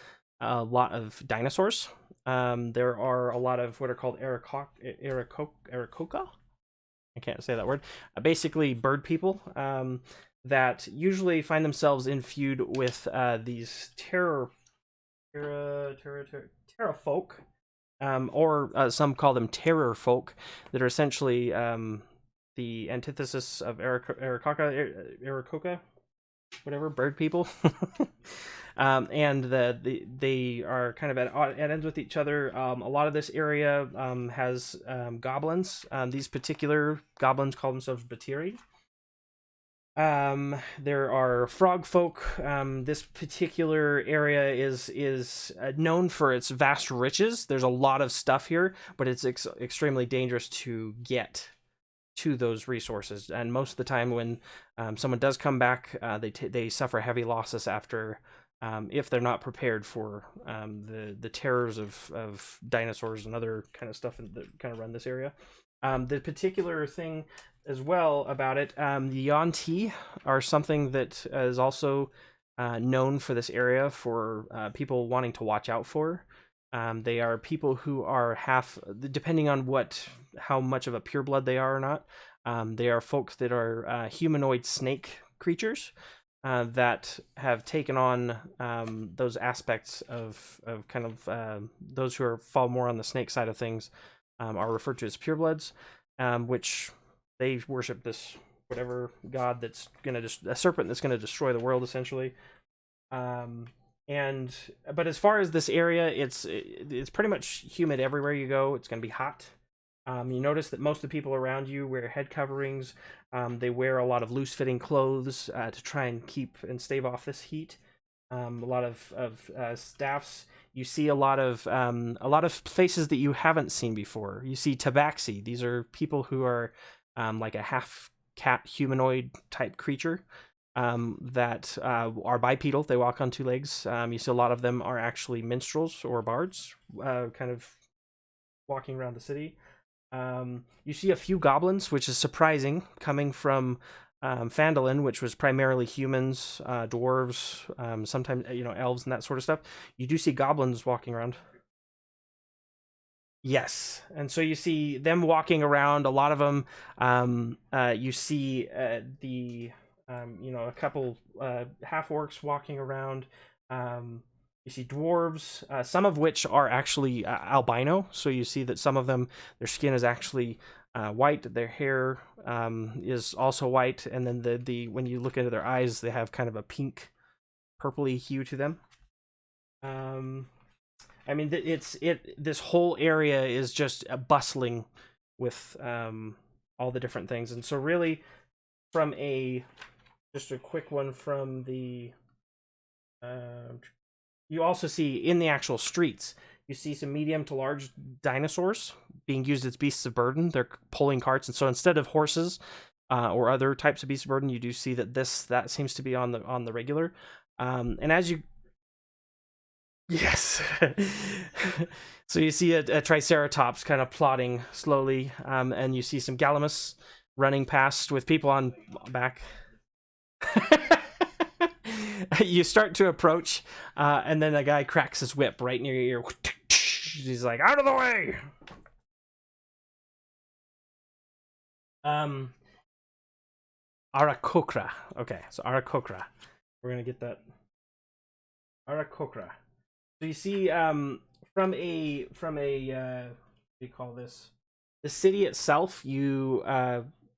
a lot of dinosaurs. There are a lot of what are called Aarakocra. I can't say that word. Basically, bird people that usually find themselves in feud with these terror folk, or some call them terror folk, that are essentially the antithesis of Aarakocra, whatever, bird people. And they are kind of at ends with each other. A lot of this area has goblins. These particular goblins call themselves Batiri. There are frog folk. This particular area is known for its vast riches. There's a lot of stuff here, but it's extremely dangerous to get to those resources. And most of the time when someone does come back, they suffer heavy losses after, if they're not prepared for the terrors of dinosaurs and other kind of stuff that kind of run this area. The particular thing as well about it, the Yuan-ti are something that is also known for this area for people wanting to watch out for. They are people who are half, depending on how much of a pureblood they are or not. They are folks that are humanoid snake creatures that have taken on those aspects of kind of those who fall more on the snake side of things, are referred to as purebloods, which they worship this whatever god that's gonna just a serpent that's gonna destroy the world essentially. Um, and but as far as this area, it's pretty much humid everywhere you go. It's gonna be hot. You notice that most of the people around you wear head coverings. They wear a lot of loose-fitting clothes to try and keep and stave off this heat. A lot of staffs. You see a lot of faces that you haven't seen before. You see tabaxi. These are people who are like a half cat humanoid type creature that are bipedal. They walk on two legs. You see a lot of them are actually minstrels or bards, kind of walking around the city. You see a few goblins, which is surprising, coming from Phandalin, which was primarily humans, dwarves, sometimes elves and that sort of stuff. You do see goblins walking around. Yes, and so you see them walking around. A lot of them. You see a couple half orcs walking around. You see dwarves, some of which are actually albino. So you see that some of them, their skin is actually white. Their hair is also white, and then the when you look into their eyes, they have kind of a pink, purpley hue to them. I mean, this whole area is just bustling with all the different things, and so really, from just a quick one from the. You also see in the actual streets, you see some medium to large dinosaurs being used as beasts of burden. They're pulling carts, and so instead of horses or other types of beasts of burden, you do see that seems to be on the regular. And as you yes, so you see a triceratops kind of plodding slowly, and you see some gallimimus running past with people on back. You start to approach, and then a guy cracks his whip right near your ear. He's like, "Out of the way!" Arakokra. Okay, so Arakokra. We're gonna get that. Arakokra. So you see, from a what do you call this? The city itself. You,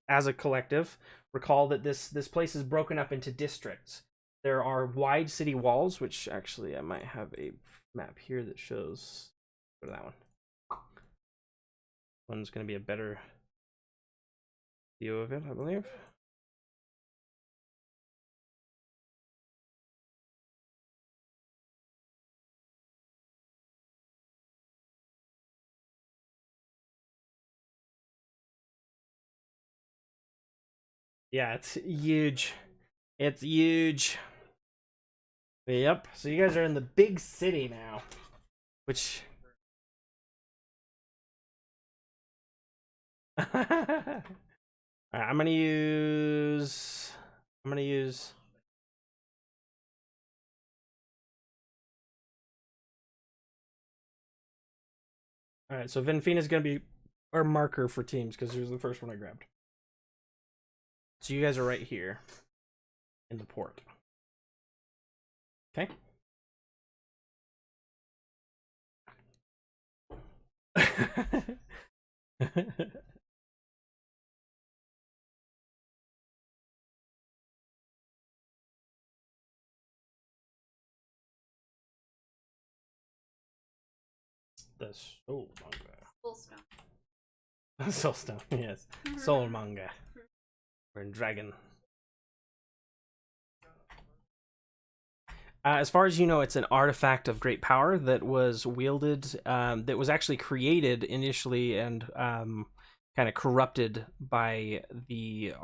as a collective, recall that this place is broken up into districts. There are wide city walls, which actually I might have a map here that shows. Go to that one. One's going to be a better view of it, I believe. Yeah, it's huge. It's huge. Yep. So you guys are in the big city now, which. Alright, I'm gonna use. All right, so Vinfina is gonna be our marker for teams because here's the first one I grabbed. So you guys are right here in the port. Okay. The soul manga. Soulstone. Soulstone, yes. Soul manga. We're in dragon. As far as you know, it's an artifact of great power that was wielded, that was actually created initially and kind of corrupted by the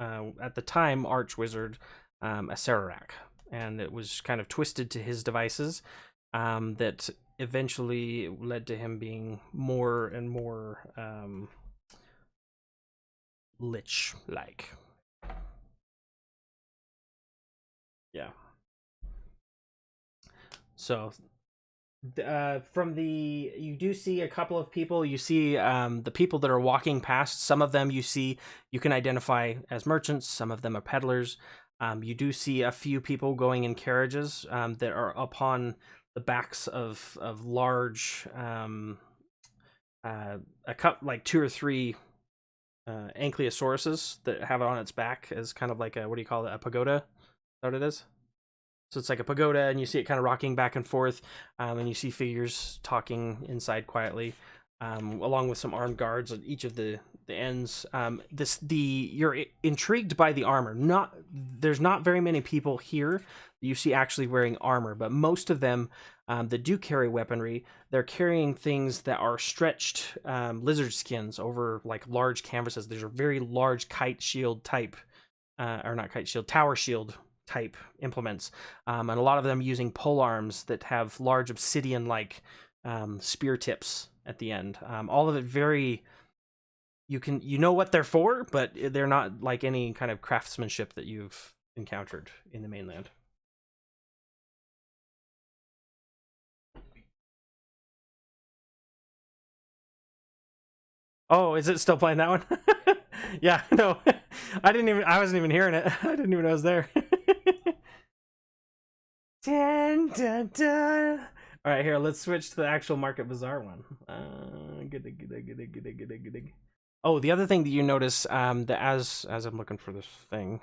at the time, arch wizard, Acererak. And it was kind of twisted to his devices that eventually led to him being more and more lich-like. Yeah. So from the you do see a couple of people. You see the people that are walking past. Some of them you can identify as merchants. Some of them are peddlers. You do see a few people going in carriages that are upon the backs of large a cup like two or three ankylosauruses that have it on its back as kind of like a, what do you call it, a pagoda? Is that what it is? So it's like a pagoda, and you see it kind of rocking back and forth, and you see figures talking inside quietly, along with some armed guards at each of the ends. You're intrigued by the armor. There's not very many people here you see actually wearing armor, but most of them that do carry weaponry, they're carrying things that are stretched lizard skins over like large canvases. There's a very large kite shield type, or not kite shield, tower shield type implements, and a lot of them using pole arms that have large obsidian like spear tips at the end. All of it very, you know what they're for, but they're not like any kind of craftsmanship that you've encountered in the mainland. Oh, is it still playing that one? Yeah, no, I wasn't even hearing it. I didn't even know it was there. Dun, dun, dun. All right, here, let's switch to the actual Market Bazaar one. Oh, the other thing that you notice, that as I'm looking for this thing,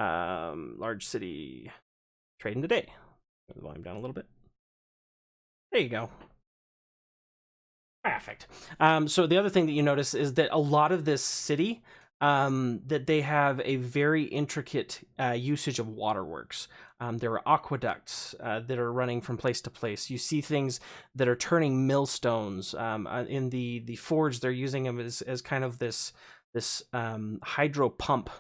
large city trading today. Put the volume down a little bit. There you go. Perfect. So the other thing that you notice is that a lot of this city, that they have a very intricate usage of waterworks. There are aqueducts that are running from place to place. You see things that are turning millstones. In the forge, they're using them as kind of this hydro pump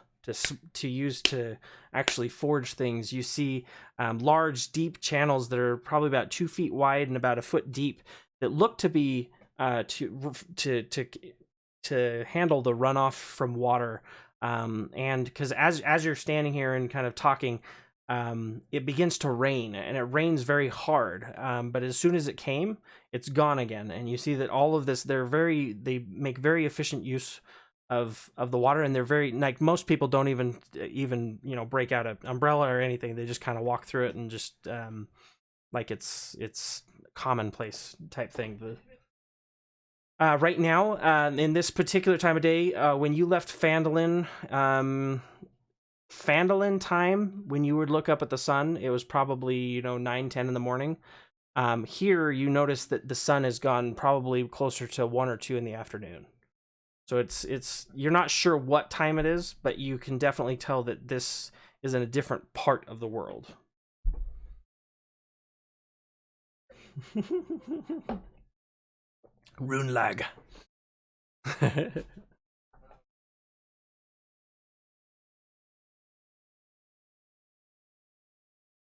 to use to actually forge things. You see large, deep channels that are probably about 2 feet wide and about a foot deep that look to be to handle the runoff from water. And because as you're standing here and kind of talking, it begins to rain, and it rains very hard. But as soon as it came, it's gone again. And you see that all of this, they make very efficient use of the water, and they're very, like, most people don't even break out an umbrella or anything. They just kind of walk through it and just like it's commonplace type thing. Right now, in this particular time of day, when you left Phandalin, Phandalin time, when you would look up at the sun, it was probably 9-10 in the morning. Here, you notice that the sun has gone probably closer to 1 or 2 in the afternoon. So it's you're not sure what time it is, but you can definitely tell that this is in a different part of the world. Rune lag.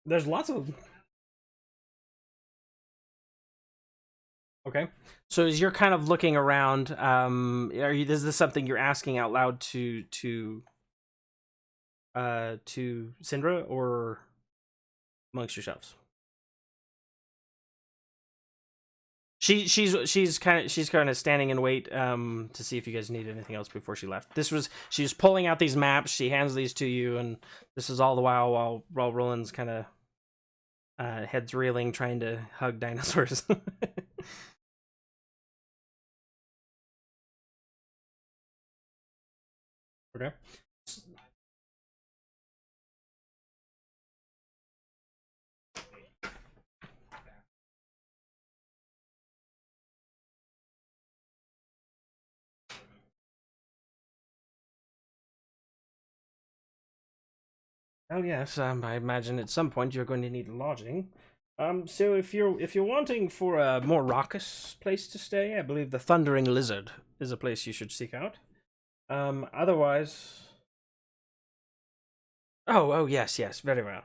There's lots of. Okay. So as you're kind of looking around, is this something you're asking out loud to Syndra, or amongst yourselves? She's kind of standing in wait to see if you guys need anything else before she left. She's pulling out these maps. She hands these to you, and this is all the while Roland's kind of heads reeling, trying to hug dinosaurs. Okay. Oh yes, I imagine at some point you're going to need lodging. So if you're wanting for a more raucous place to stay, I believe the Thundering Lizard is a place you should seek out. Otherwise, oh yes, very well.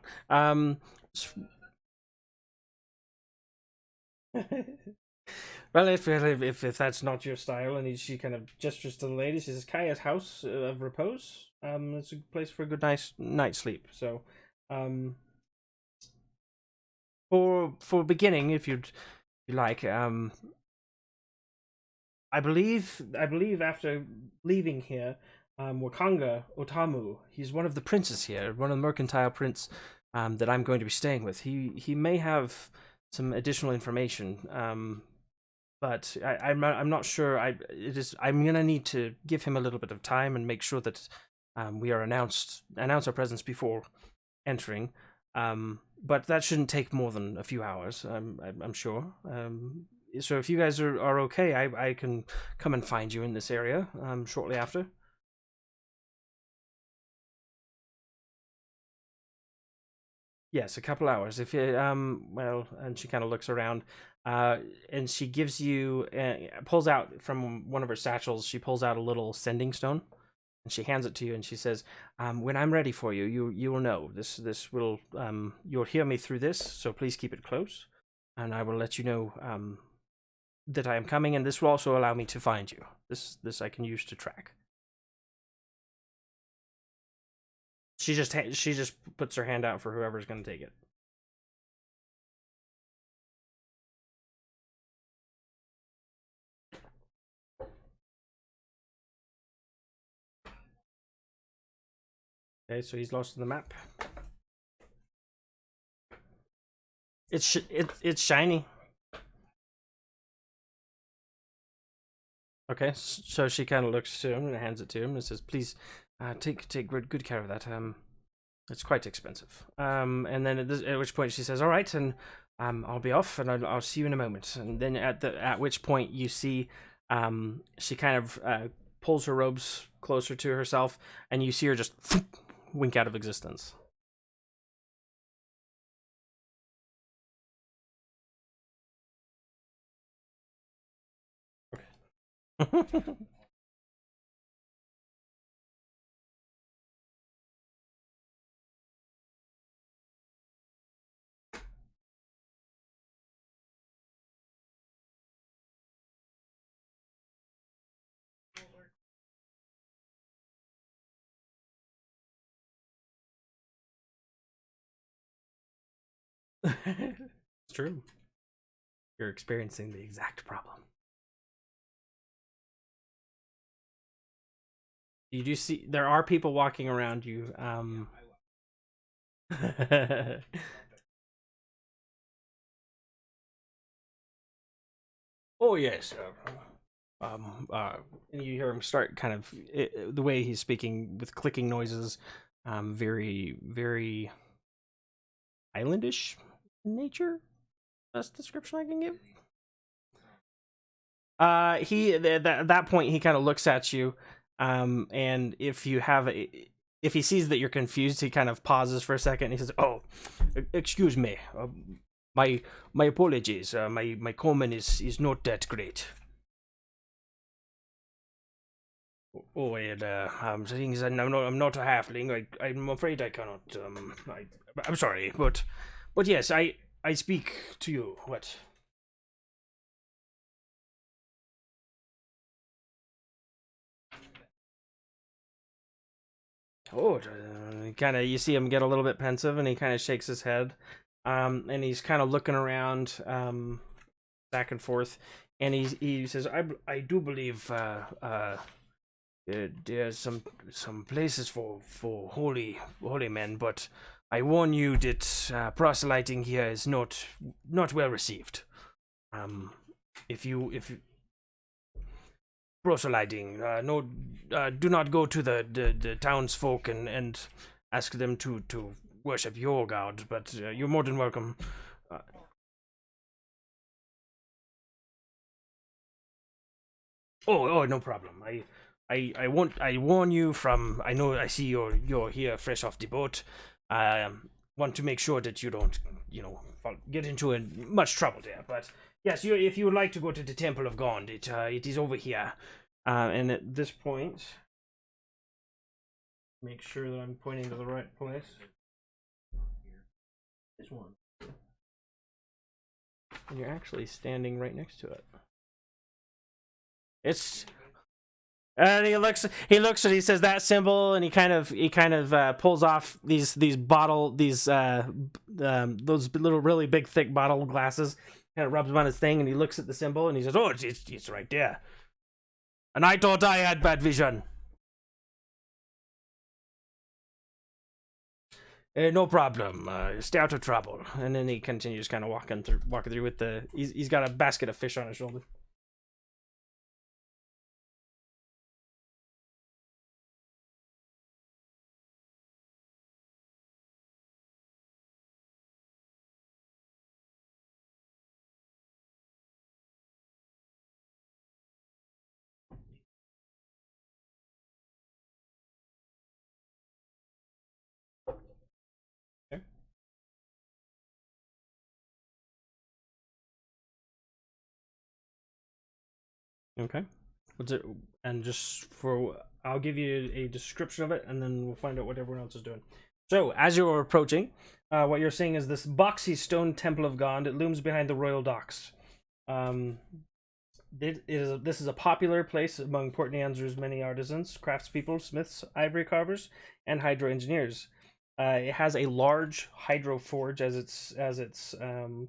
Well, if that's not your style, and she kind of gestures to the lady, she says, "Kaya's house of repose. It's a place for a good night's sleep." So, um, for beginning, if you like, I believe after leaving here, Wakanga Otamu, he's one of the princes here, one of the mercantile prince, that I'm going to be staying with. He may have some additional information. but I'm not sure. I'm gonna need to give him a little bit of time and make sure that we are announce our presence before entering. But that shouldn't take more than a few hours. I'm sure. So if you guys are okay, I can come and find you in this area shortly after. Yes, a couple hours. If you well, and she kind of looks around, and she gives you, pulls out from one of her satchels. She pulls out a little sending stone, and she hands it to you, and she says, "When I'm ready for you, you will know. This will you'll hear me through this. So please keep it close, and I will let you know that I am coming, and this will also allow me to find you. This I can use to track." She just puts her hand out for whoever's going to take it. Okay, so he's lost in the map. It's shiny. Okay, so she kind of looks to him and hands it to him and says, "Please, take good care of that. It's quite expensive." And then at which point she says, "All right, and I'll be off, and I'll see you in a moment." And then at which point you see, she kind of pulls her robes closer to herself, and you see her just wink out of existence. It's true. You're experiencing the exact problem. You do see there are people walking around you. Oh yes. And you hear him start kind of the way he's speaking with clicking noises, very very islandish in nature. Best description I can give. He at that point he kind of looks at you, and if he sees that you're confused, he kind of pauses for a second. And he says, "Oh, excuse me, my apologies. My common is not that great." Oh, and things I'm not a halfling. I'm afraid I cannot. I'm sorry, but yes, I speak to you. What? Oh, kind of. You see him get a little bit pensive, and he kind of shakes his head, and he's kind of looking around, back and forth, and he says, I do believe there's some places for holy men, but I warn you that proselyting here is not well received. If you proselyting, no, do not go to the townsfolk and ask them to worship your god, but you're more than welcome. Oh, no problem. I warn you from. I know. I see you're here, fresh off the boat. I want to make sure that you don't, get into much trouble there. But yes, if you would like to go to the Temple of Gond, it is over here. And at this point, make sure that I'm pointing to the right place. This one. And you're actually standing right next to it. It's and he looks and he says that symbol, and he kind of pulls off these those little really big thick bottle glasses, kind of rubs them on his thing, and he looks at the symbol and he says, "Oh, it's right there." And I thought I had bad vision. No problem. Stay out of trouble. And then he continues kind of walking through with he's got a basket of fish on his shoulder. Okay. What's it? And just for, I'll give you a description of it, and then we'll find out what everyone else is doing. So, as you're approaching, what you're seeing is this boxy stone temple of Gond. It looms behind the royal docks. Um, this is a popular place among Port Neander's many artisans, craftspeople, smiths, ivory carvers, and hydro engineers. It has a large hydro forge as its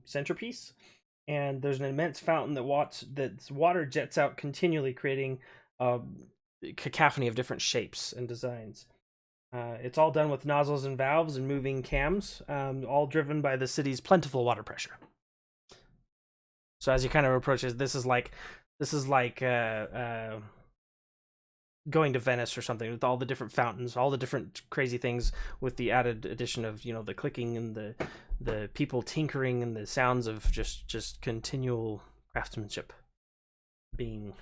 centerpiece, and there's an immense fountain that water jets out continually, creating a cacophony of different shapes and designs. It's all done with nozzles and valves and moving cams, all driven by the city's plentiful water pressure. So as you kind of approach it, this is like going to Venice or something, with all the different fountains, all the different crazy things, with the added addition of, you know, the clicking and the people tinkering and the sounds of just continual craftsmanship being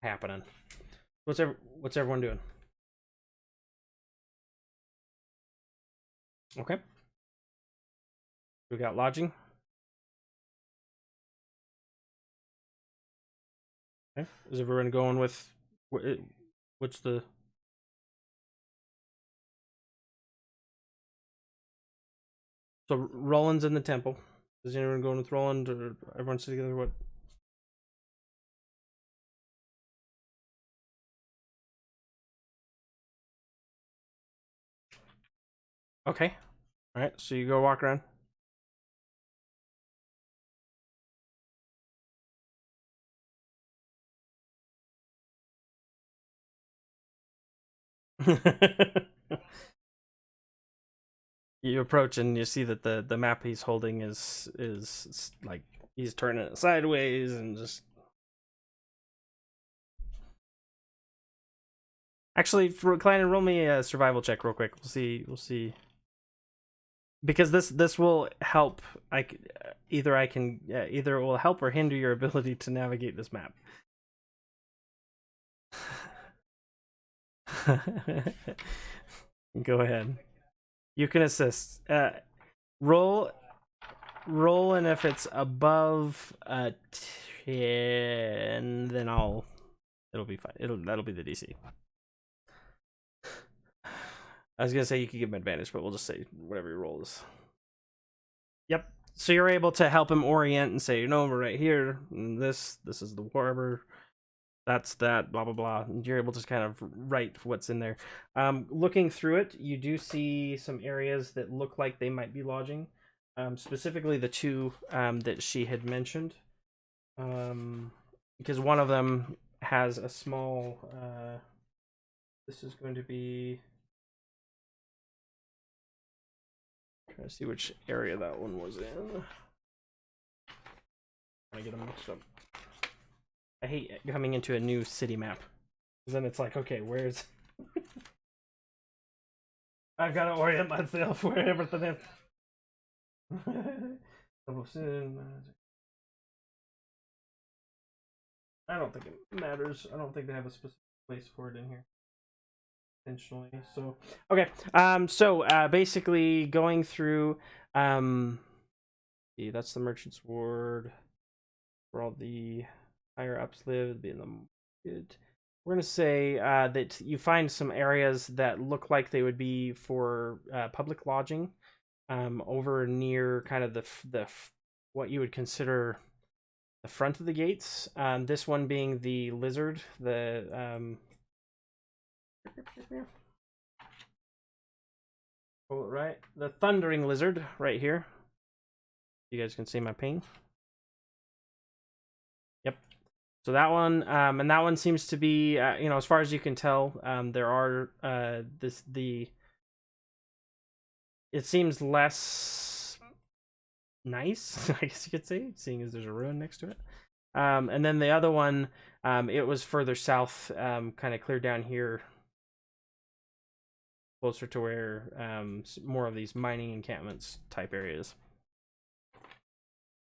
happening. What's everyone doing? Okay. We got lodging. Okay. Is everyone going with what's the so Roland's in the temple? Is anyone going with Roland, or everyone sit together? What? Okay. All right. So you go walk around. You approach and you see that the map he's holding is like he's turning it sideways and just. Actually, Klein, roll me a survival check real quick. We'll see. Because this will help. Either either it will help or hinder your ability to navigate this map. Go ahead. You can assist. Roll, and if it's above a 10, then it'll be fine. That'll be the DC. I was gonna say you could give him advantage, but we'll just say whatever your roll is. Yep. So you're able to help him orient and say, we're right here. And this is the harbor. That's that. Blah blah blah. And you're able to kind of write what's in there. Looking through it, you do see some areas that look like they might be lodging. Specifically, the two that she had mentioned. Because one of them has a small. This is going to be. Trying to see which area that one was in. I get them mixed up. I hate coming into a new city map, because then it's like, okay, where's? I've got to orient myself where everything is. I don't think it matters. I don't think they have a specific place for it in here intentionally. So okay. So basically going through. See, that's the merchant's ward. Where all the higher ups live, be in the market. We're gonna say that you find some areas that look like they would be for public lodging, over near kind of the what you would consider the front of the gates. This one being the lizard, the right, the thundering lizard right here. You guys can see my ping. Yep. So that one, and that one seems to be, as far as you can tell, there are it seems less nice, I guess you could say, seeing as there's a ruin next to it. And then the other one, it was further south, kind of clear down here, closer to where more of these mining encampments type areas.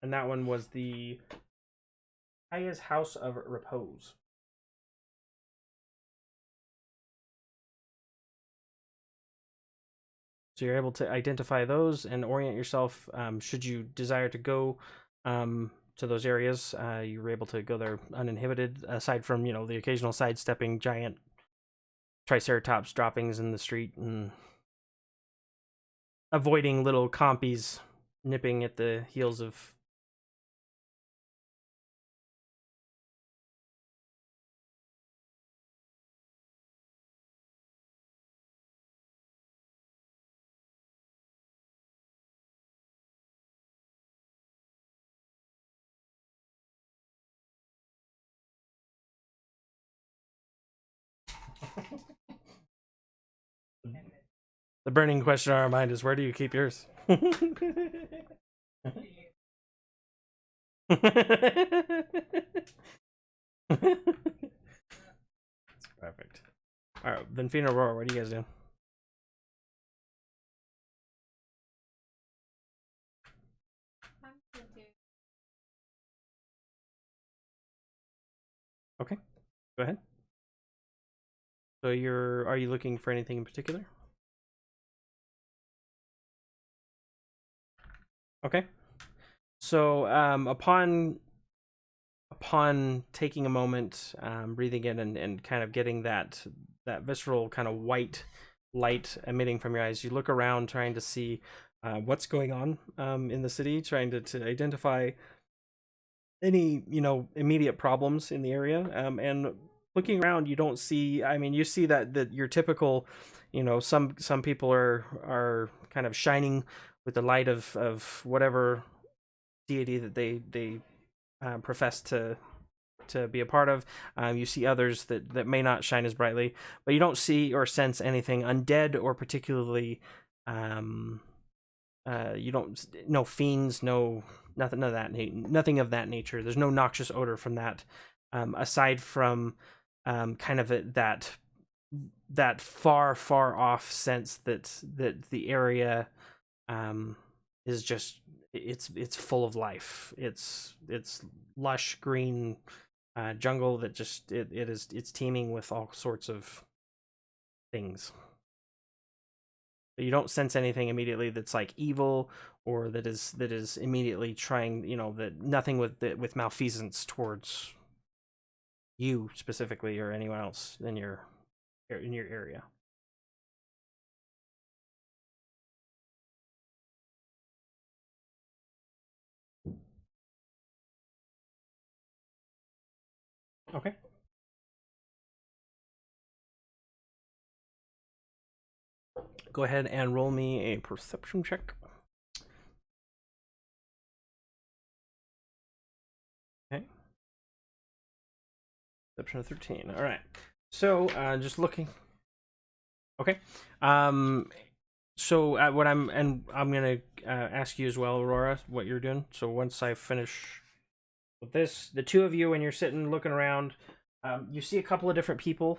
And that one was the Aya's House of Repose. So you're able to identify those and orient yourself, should you desire to go to those areas. You were able to go there uninhibited, aside from the occasional sidestepping giant triceratops droppings in the street and avoiding little compies nipping at the heels of. The burning question on our mind is, where do you keep yours? It's perfect. All right, Benfina Aurora, what are you guys doing? Okay, go ahead. So are you looking for anything in particular? Okay. So upon taking a moment, breathing in and kind of getting that visceral kind of white light emitting from your eyes, you look around trying to see what's going on in the city, trying to identify any immediate problems in the area, and looking around, you don't see. I mean, you see that your typical, some people are kind of shining with the light of whatever deity that they profess to be a part of. You see others that may not shine as brightly, but you don't see or sense anything undead or particularly. You don't no fiends, nothing of nothing of that nature. There's no noxious odor from that, aside from kind of that far off sense that the area is just it's full of life. It's lush green jungle that just it's teeming with all sorts of things. You don't sense anything immediately that's like evil or that is immediately trying, that nothing with malfeasance towards you specifically or anyone else in your area. Okay. Go ahead and roll me a perception check. Okay. Perception of 13. All right. So, just looking. Okay. So what I'm gonna ask you as well, Aurora, what you're doing. So once I finish with this, the two of you, when you're sitting looking around, you see a couple of different people.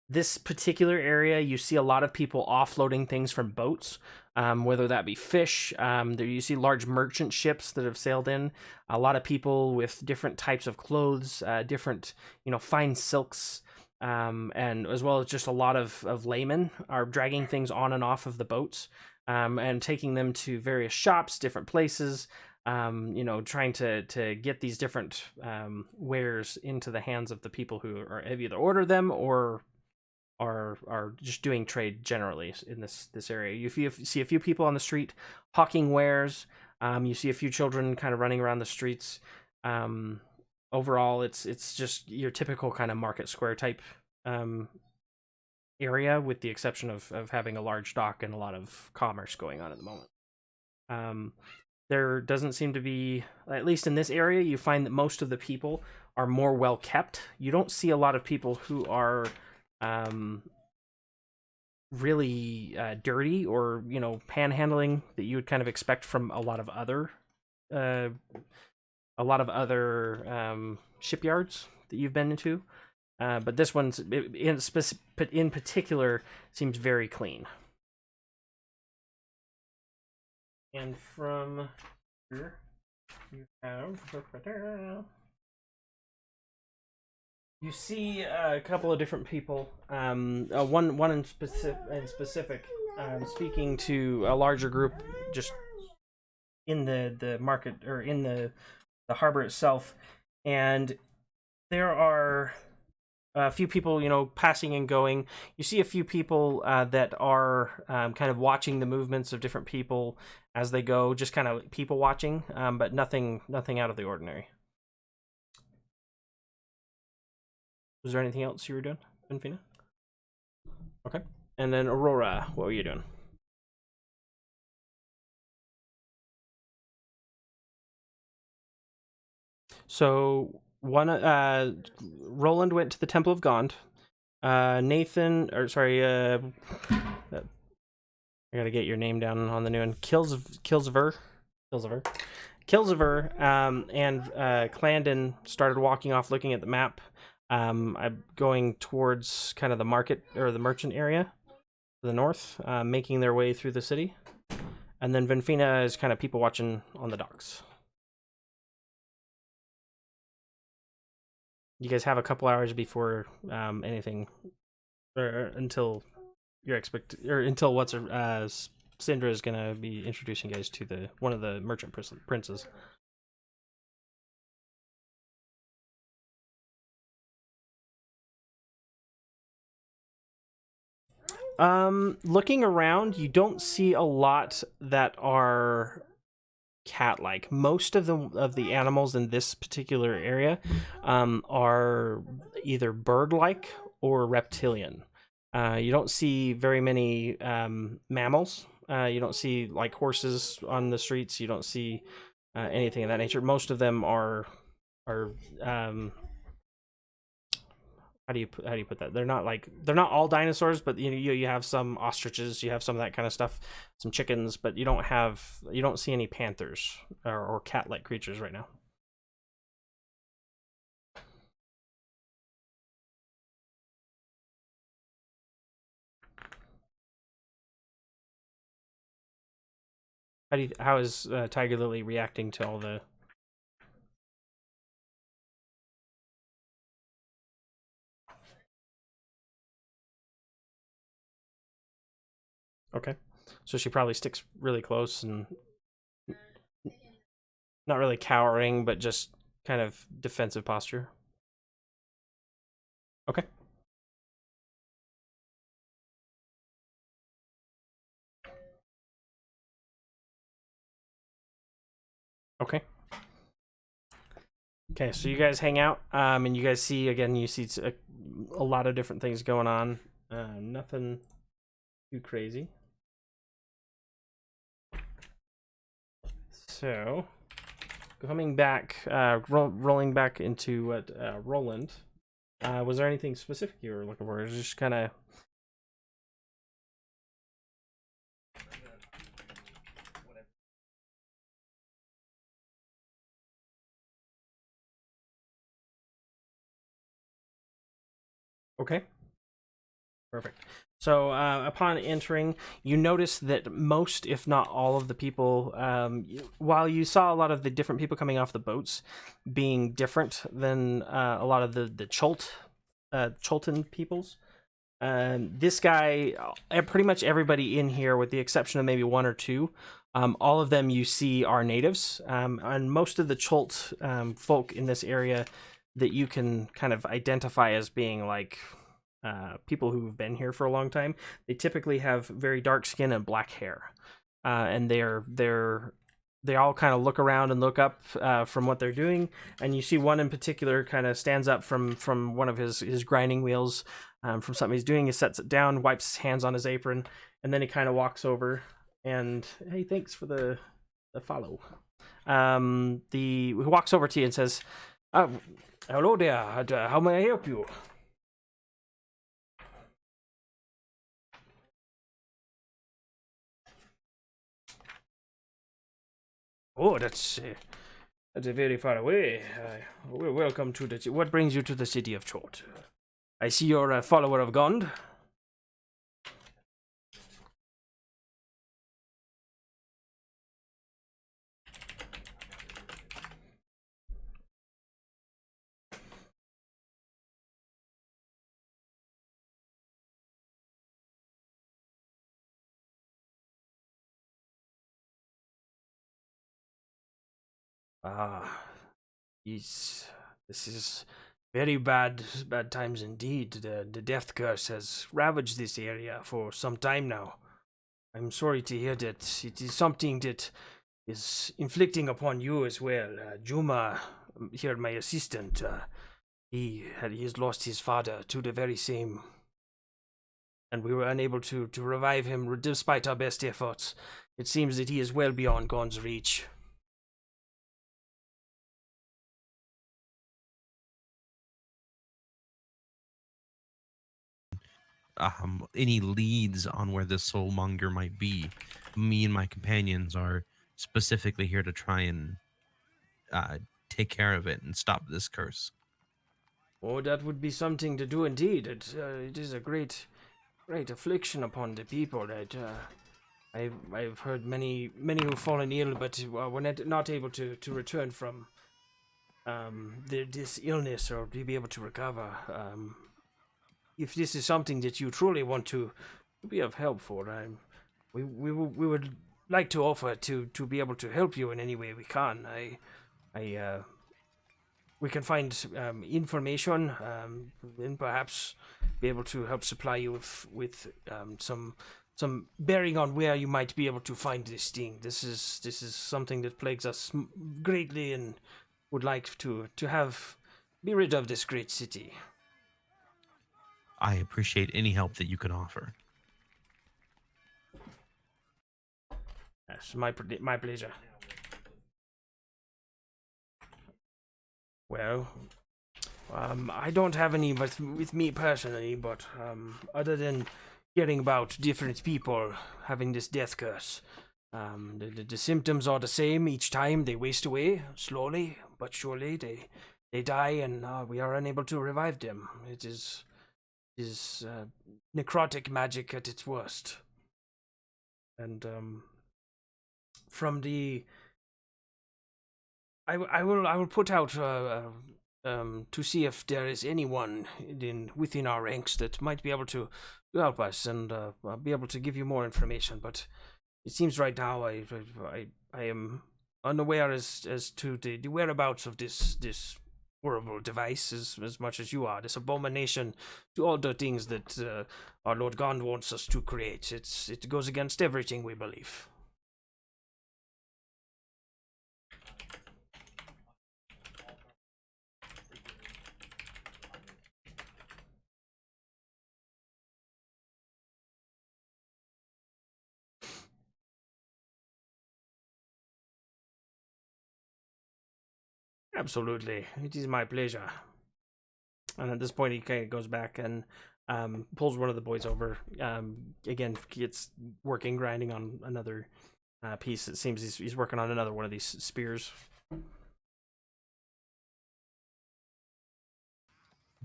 This particular area, you see a lot of people offloading things from boats, whether that be fish. There you see large merchant ships that have sailed in. A lot of people with different types of clothes, different fine silks, and as well as just a lot of laymen are dragging things on and off of the boats, and taking them to various shops, different places. Trying to get these different wares into the hands of the people who have either ordered them or are just doing trade generally in this area. You see a few people on the street hawking wares. You see a few children kind of running around the streets. Overall, it's just your typical kind of market square type area, with the exception of having a large dock and a lot of commerce going on at the moment. There doesn't seem to be, at least in this area, you find that most of the people are more well kept. You don't see a lot of people who are really dirty or panhandling that you would kind of expect from a lot of other shipyards that you've been into, but this one's in particular seems very clean. And from here you have you see a couple of different people. One in specific, speaking to a larger group, just in the market or in the the harbor itself, and there are a few people, passing and going. You see a few people that are kind of watching the movements of different people as they go, just kind of people watching, but nothing out of the ordinary. Was there anything else you were doing, Benfina? Okay. And then Aurora, what were you doing? So Roland went to the Temple of Gond. Nathan, or sorry, I gotta get your name down on the new one. Kilsiver, and Clandon started walking off, looking at the map. I'm going towards kind of the market or the merchant area to the north, making their way through the city. And then Venfina is kind of people watching on the docks. You guys have a couple hours before anything, or until until Syndra is gonna be introducing you guys to the one of the merchant princes. Looking around, you don't see a lot that are cat-like. Most of the animals in this particular area are either bird-like or reptilian. You don't see very many mammals. You don't see like horses on the streets. You don't see anything of that nature. Most of them are how do you put that? They're not all dinosaurs, but you have some ostriches, you have some of that kind of stuff, some chickens, but you don't see any panthers or cat-like creatures right now. How is Tiger Lily reacting to all the? Okay, so she probably sticks really close and not really cowering, but just kind of defensive posture. Okay. Okay. Okay, so you guys hang out, and you guys see again. You see a lot of different things going on. Nothing too crazy. So, coming back, rolling back into what Roland. Was there anything specific you were looking for? It was just kind of. Okay. Perfect. So, upon entering, you notice that most, if not all, of the people, while you saw a lot of the different people coming off the boats being different than a lot of the Cholton peoples, this guy, pretty much everybody in here, with the exception of maybe one or two, all of them you see are natives, and most of the Cholt folk in this area that you can kind of identify as being like people who've been here for a long time. They typically have very dark skin and black hair, and they all kind of look around and look up from what they're doing. And you see one in particular kind of stands up from one of his grinding wheels, from something he's doing. He sets it down, wipes his hands on his apron, and then he kind of walks over and, hey, thanks for the follow. He walks over to you and says, hello there, how may I help you? Oh, that's very far away. Welcome to the. What brings you to the city of Chort? I see you're a follower of Gond. Ah, This is very bad times indeed. The death curse has ravaged this area for some time now. I'm sorry to hear that it is something that is inflicting upon you as well. Juma, here my assistant, he has lost his father to the very same, and we were unable to revive him despite our best efforts. It seems that he is well beyond Gon's reach. Any leads on where this soulmonger might be? Me and my companions are specifically here to try and uh, take care of it and stop this curse. Oh, that would be something to do indeed. It is a great affliction upon the people. That I've heard many who've fallen ill, but were not able to return from this illness or to be able to recover. If this is something that you truly want to be of help for, we would like to offer to be able to help you in any way we can. We can find information and perhaps be able to help supply you with some bearing on where you might be able to find this thing. This is something that plagues us greatly, and would like to be rid of this great city. I appreciate any help that you can offer. Yes, my pleasure. Well, I don't have any with me personally, but other than hearing about different people having this death curse, the symptoms are the same each time. They waste away slowly but surely. They die, and we are unable to revive them. It is necrotic magic at its worst. And from the I will put out to see if there is anyone within our ranks that might be able to help us and be able to give you more information. But it seems right now I am unaware as to the whereabouts of this horrible device as much as you are. This abomination to all the things that our Lord Gond wants us to create. It goes against everything we believe. Absolutely, it is my pleasure. And at this point, he kind of goes back and pulls one of the boys over. Again, gets working, grinding on another piece. It seems he's working on another one of these spears.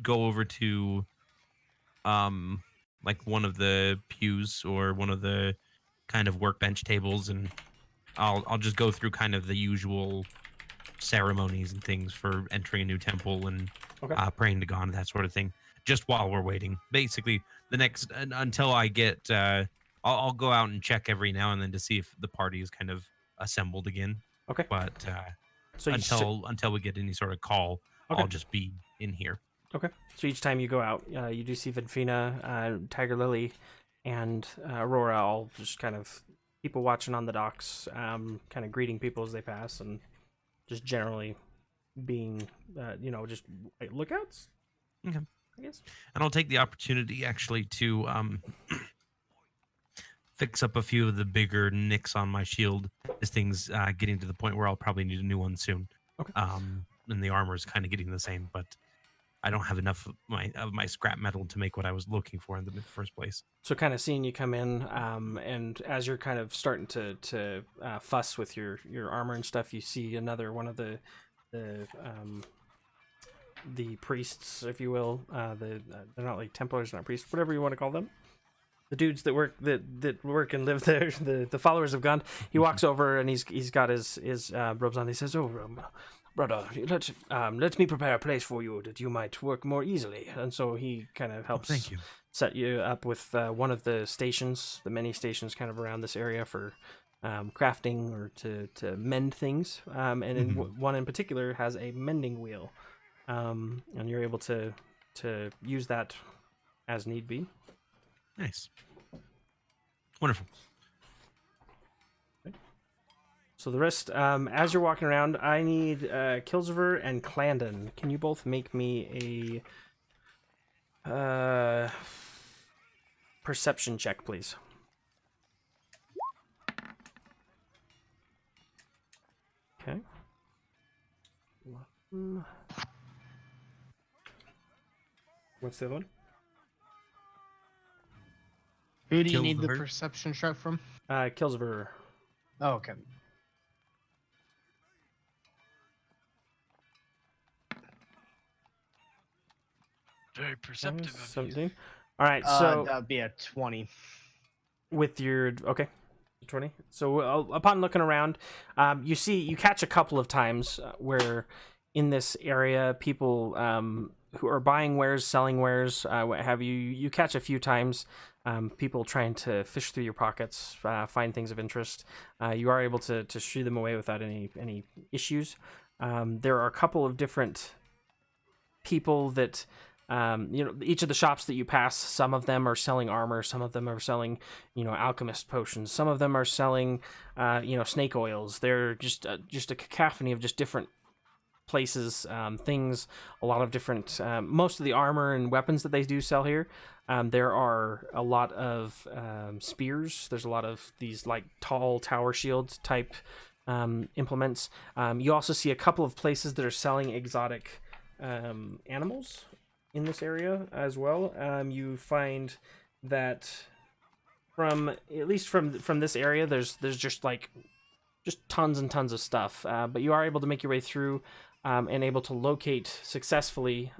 Go over to like one of the pews or one of the kind of workbench tables, and I'll just go through kind of the usual ceremonies and things for entering a new temple and Okay. praying to God, that sort of thing. Just while we're waiting, basically the next until I get, I'll go out and check every now and then to see if the party is kind of assembled again. Okay. But So until we get any sort of call, Okay. I'll just be in here. Okay. So each time you go out, you do see Vinfina, Tiger Lily, and Aurora all just kind of people watching on the docks, kind of greeting people as they pass, and just generally being, just lookouts. Okay. I guess. And I'll take the opportunity actually to fix up a few of the bigger nicks on my shield. This thing's getting to the point where I'll probably need a new one soon. Okay. And the armor is kind of getting the same, but I don't have enough of my scrap metal to make what I was looking for in the first place. So kind of seeing you come in, and as you're kind of starting to fuss with your armor and stuff, you see another one of the priests, if you will. They're not like Templars, not priests, whatever you want to call them. The dudes that work work and live there, the followers of God. He walks over and he's got his robes on. He says, "Oh, brother, let me prepare a place for you that you might work more easily." And so he kind of helps thank you. set you up with one of the stations, the many stations kind of around this area for crafting or to mend things. And in Mhm. one in particular has a mending wheel, and you're able to use that as need be. Nice. Wonderful. So the rest, as you're walking around, I need Kilziver and Clandon. Can you both make me a perception check, please? Okay. What's the other one? Who do you Kills need the the herd. perception check from? Kilziver. Oh, okay. Very perceptive of you. 17. All right, so That would be a 20. with your 20. So upon looking around, you catch a couple of times where in this area people who are buying wares, selling wares, what have you. You catch a few times people trying to fish through your pockets, find things of interest. You are able to shoo them away without any issues. There are a couple of different people that each of the shops that you pass, some of them are selling armor, some of them are selling alchemist potions, some of them are selling snake oils. They're just a cacophony of just different places, things, a lot of different most of the armor and weapons that they do sell here. There are a lot of spears. There's a lot of these like tall tower shield type implements. You also see a couple of places that are selling exotic animals in this area as well. You find that from at least from this area, there's just tons and tons of stuff. But you are able to make your way through and able to locate successfully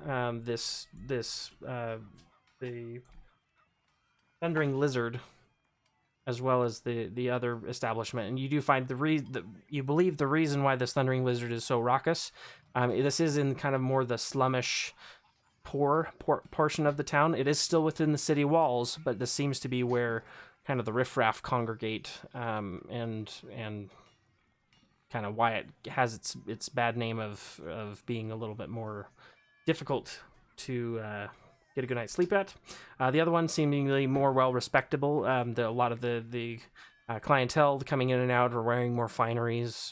the Thundering Lizard, as well as the other establishment. And you do find you believe the reason why this Thundering Lizard is so raucous. This is in kind of more the slummish, poor portion of the town. It is still within the city walls, but this seems to be where kind of the riffraff congregate, and kind of why it has its bad name of being a little bit more difficult to get a good night's sleep at. The other one seemingly more well respectable. A lot of the clientele coming in and out are wearing more fineries.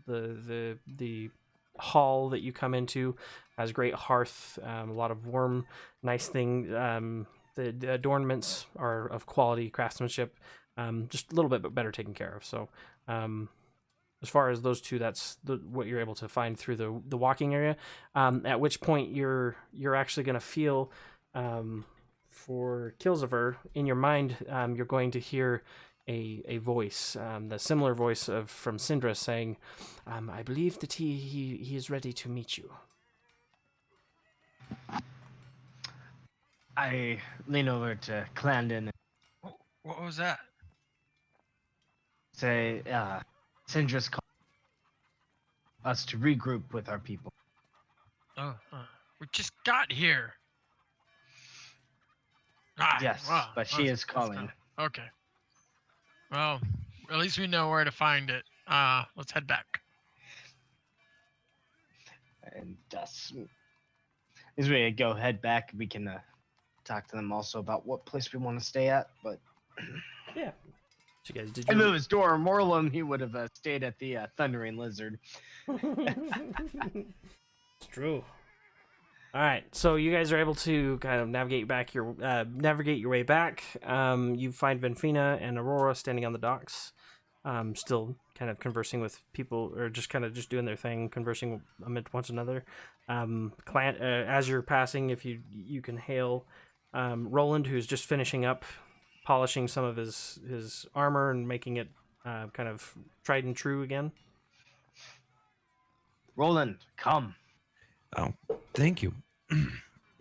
The hall that you come into has great hearth, a lot of warm, nice thing. The adornments are of quality craftsmanship, just a little bit better taken care of. So as far as those two, that's what you're able to find through the walking area. At which point you're actually going to feel, for Kilziver, in your mind, you're going to hear a voice, the similar voice from Syndra saying, "I believe that he is ready to meet you." I lean over to Clandon and What was that? say, Syndra's called us to regroup with our people. Oh, we just got here. Yes, but she is calling. Okay. Well, at least we know where to find it. Let's head back. And as we go head back, we can talk to them also about what place we want to stay at. But Yeah. So you guys, did if it you? was Dora Morlum, he would have stayed at the Thundering Lizard. It's true. All right, so you guys are able to kind of navigate your way back. You find Venfina and Aurora standing on the docks, still kind of conversing with people, or just kind of just doing their thing, conversing amid one another. As you're passing, if you can hail Roland, who's just finishing up polishing some of his armor and making it kind of tried and true again. Roland, come. Oh, thank you.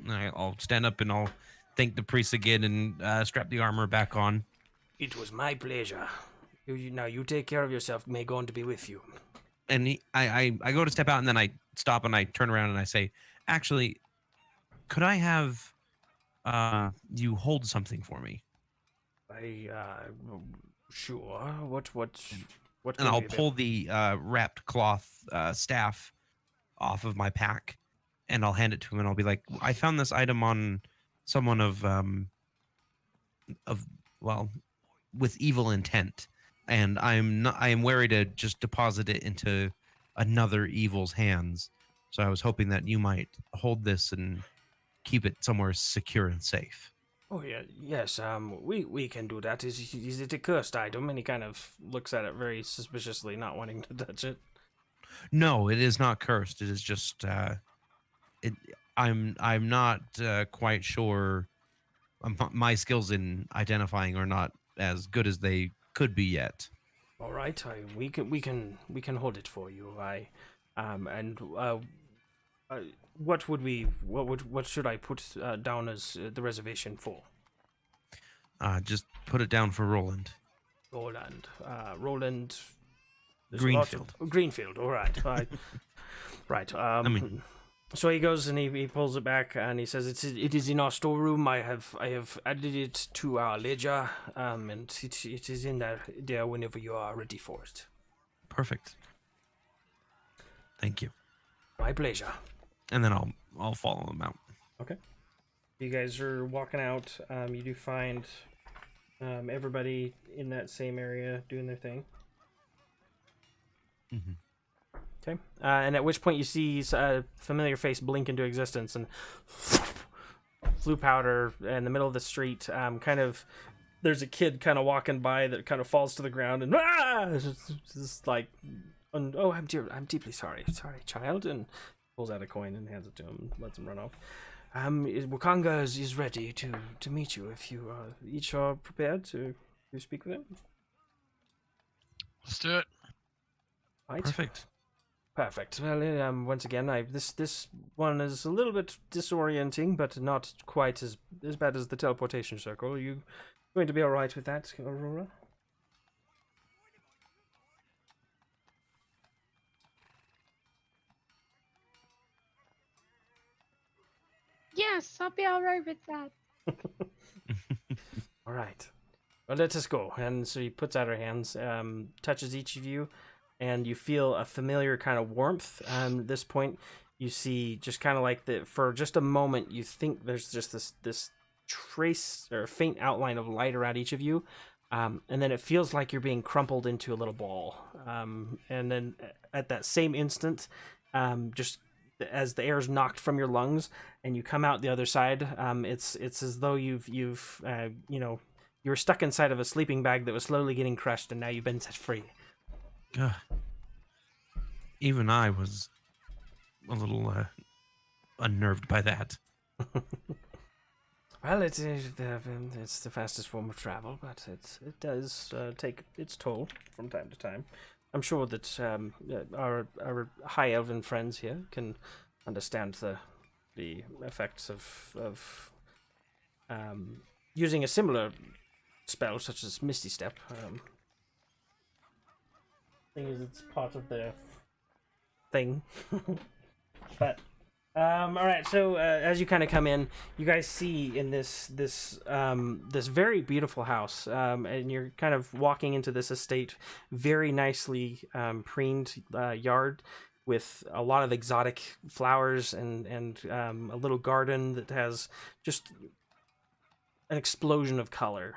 I'll stand up and I'll thank the priest again and strap the armor back on. It was my pleasure. Now you take care of yourself. May God be with you. And I go to step out and then I stop and I turn around and I say, actually, could I have you hold something for me? Sure. What And can I'll we pull the wrapped cloth staff off of my pack, and I'll hand it to him, and I'll be like, "I found this item on someone of well, with evil intent, and I am wary to just deposit it into another evil's hands. So I was hoping that you might hold this and keep it somewhere secure and safe." Oh yeah, yes. We can do that. Is it a cursed item? And he kind of looks at it very suspiciously, not wanting to touch it. No, it is not cursed. It is just it. I'm not quite sure. My skills in identifying are not as good as they could be yet. All right, we can hold it for you. And what should I put down as the reservation for? Just put it down for Roland. Roland. there's a lot Greenfield. Greenfield. All right. Right. So he goes and he pulls it back and he says, it is in our storeroom. I have added it to our ledger, and it is in there whenever you are ready for it. Perfect. Thank you. My pleasure. And then I'll follow them out. Okay. You guys are walking out. You do find everybody in that same area doing their thing. Mm-hmm. Okay. And at which point you see a familiar face blink into existence and flue powder in the middle of the street. There's a kid kind of walking by that kind of falls to the ground and just like, oh, I'm deeply sorry, child, and pulls out a coin and hands it to him, and lets him run off. Wakanga is ready to meet you if you each are prepared to speak with him. Let's do it. Right. Perfect. Well, once again, this one is a little bit disorienting, but not quite as bad as the teleportation circle. Are you going to be all right with that, Aurora? Yes, I'll be all right with that. All right. Well, let us go. And so he puts out her hands, touches each of you, and you feel a familiar kind of warmth. At this point, you see just kind of like for just a moment, you think there's just this trace or faint outline of light around each of you. And then it feels like you're being crumpled into a little ball. And then at that same instant, just as the air is knocked from your lungs and you come out the other side, it's as though you were stuck inside of a sleeping bag that was slowly getting crushed, and now you've been set free. Even I was a little unnerved by that. Well, it's the fastest form of travel, but it does take its toll from time to time. I'm sure that our high elven friends here can understand the effects of using a similar spell such as Misty Step. Thing is, it's part of the thing. But all right. So as you kind of come in, you guys see in this very beautiful house, and you're kind of walking into this estate, very nicely preened yard with a lot of exotic flowers and a little garden that has just an explosion of color,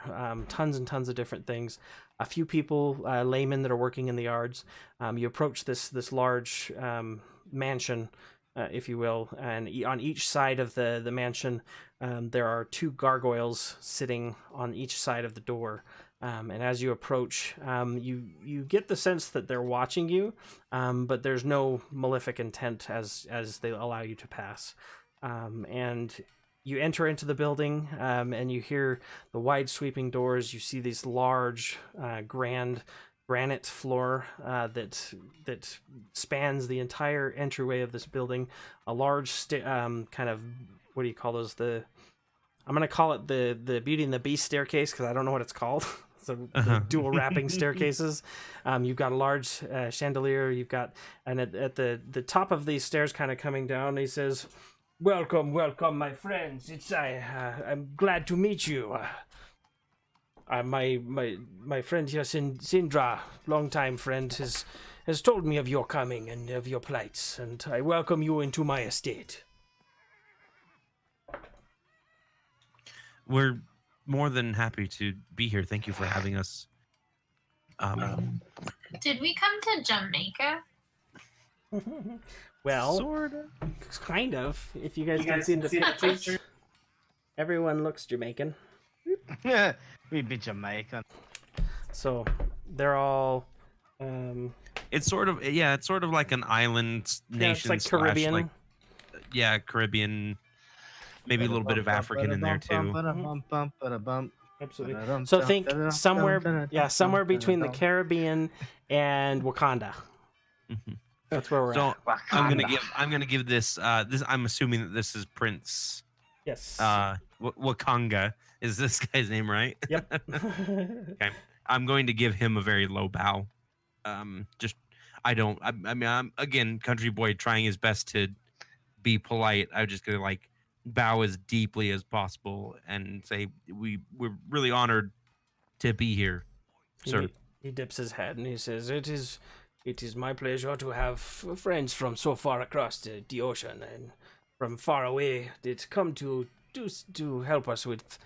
tons and tons of different things. A few people, laymen that are working in the yards. You approach this large mansion, if you will, and on each side of the mansion, there are two gargoyles sitting on each side of the door. And as you approach, you get the sense that they're watching you, but there's no malefic intent as they allow you to pass. And you enter into the building, and you hear the wide sweeping doors. You see these large, grand granite floor that spans the entire entryway of this building. A large kind of, what do you call those? I'm gonna call it the Beauty and the Beast staircase, because I don't know what it's called. So the dual wrapping staircases. You've got a large chandelier. You've got, and at the top of these stairs, kind of coming down, he says, "Welcome, my friends. I'm glad to meet you. my friend here, Sindra, longtime friend, has told me of your coming and of your plights, and I welcome you into my estate. We're more than happy to be here. Thank you for having us. Did we come to Jamaica? Well, sort of. kind of. If you guys can see the pictures, everyone looks Jamaican. We be Jamaican. So they're all. It's sort of it's sort of like an island nation. It's like slash, Caribbean. like, Caribbean. Maybe a little bit of African in there too. Absolutely. So think somewhere between the Caribbean and Wakanda. Mhm. That's where we're So at. I'm gonna give this. This I'm assuming that this is Prince. Yes. Wakanga is this guy's name, right? Yep. Okay. I'm going to give him a very low bow. I mean, I'm again country boy trying his best to be polite. I'm just gonna like bow as deeply as possible and say we're really honored to be here, sir. He dips his head and he says, It is my pleasure to have friends from so far across the ocean and from far away that come to help us with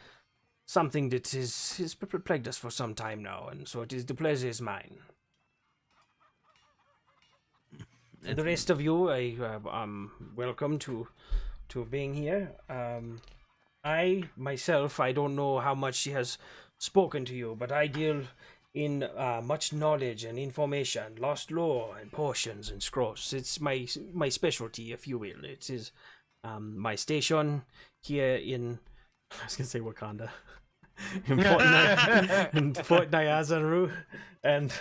something that has plagued us for some time now, and so the pleasure is mine. And the rest of you, I welcome to being here. I myself, I don't know how much she has spoken to you, but I deal in much knowledge and information, lost lore and potions and scrolls. It's my specialty, if you will. It is my station here in, I was gonna say Wakanda, in Fort Nyazaru, and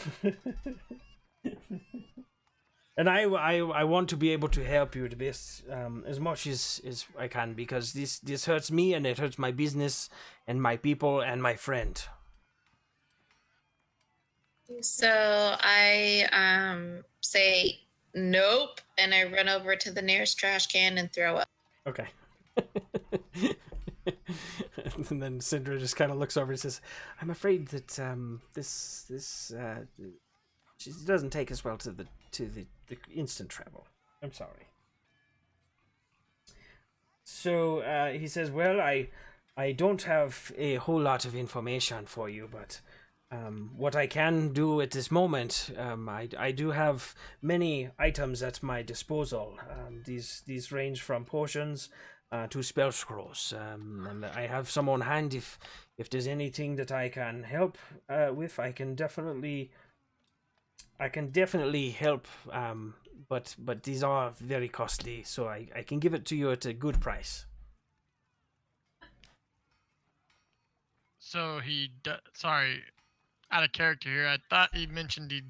and I want to be able to help you the best as much as I can, because this hurts me and it hurts my business and my people and my friend. So I say nope, and I run over to the nearest trash can and throw up. Okay. And then Syndra just kind of looks over and says, "I'm afraid that this she doesn't take us well to the instant travel. I'm sorry." So he says, "Well, I don't have a whole lot of information for you, but what I can do at this moment, I do have many items at my disposal. These range from potions to spell scrolls, and I have some on hand. If there's anything that I can help with, I can definitely help. But these are very costly, so I can give it to you at a good price." So sorry, out of character here. I thought he mentioned he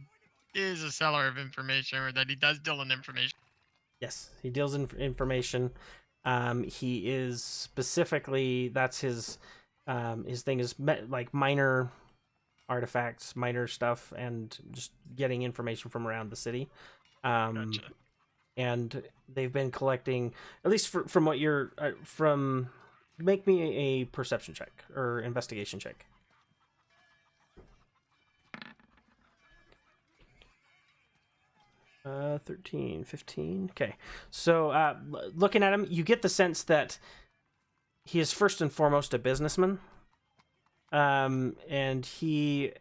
is a seller of information, or that he does deal in information. Yes, he deals in information. He is specifically, that's his thing is like minor artifacts, minor stuff, and just getting information from around the city. Gotcha. And they've been collecting, at least from what you're from. Make me a perception check or investigation check. 13, 15. Okay. So looking at him, you get the sense that he is first and foremost a businessman. And he,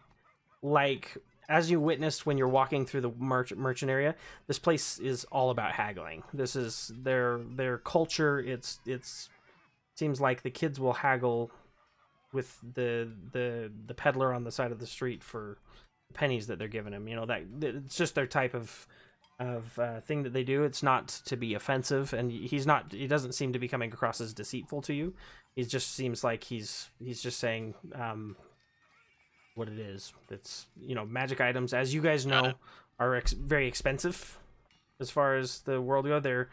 like, as you witnessed when you're walking through the merchant area, this place is all about haggling. This is their culture. It's seems like the kids will haggle with the peddler on the side of the street for pennies that they're giving him. You know, that it's just their type of thing that they do. It's not to be offensive, and he doesn't seem to be coming across as deceitful to you. He just seems like he's just saying what it is. It's, you know, magic items, as you guys know, are very expensive as far as the world go.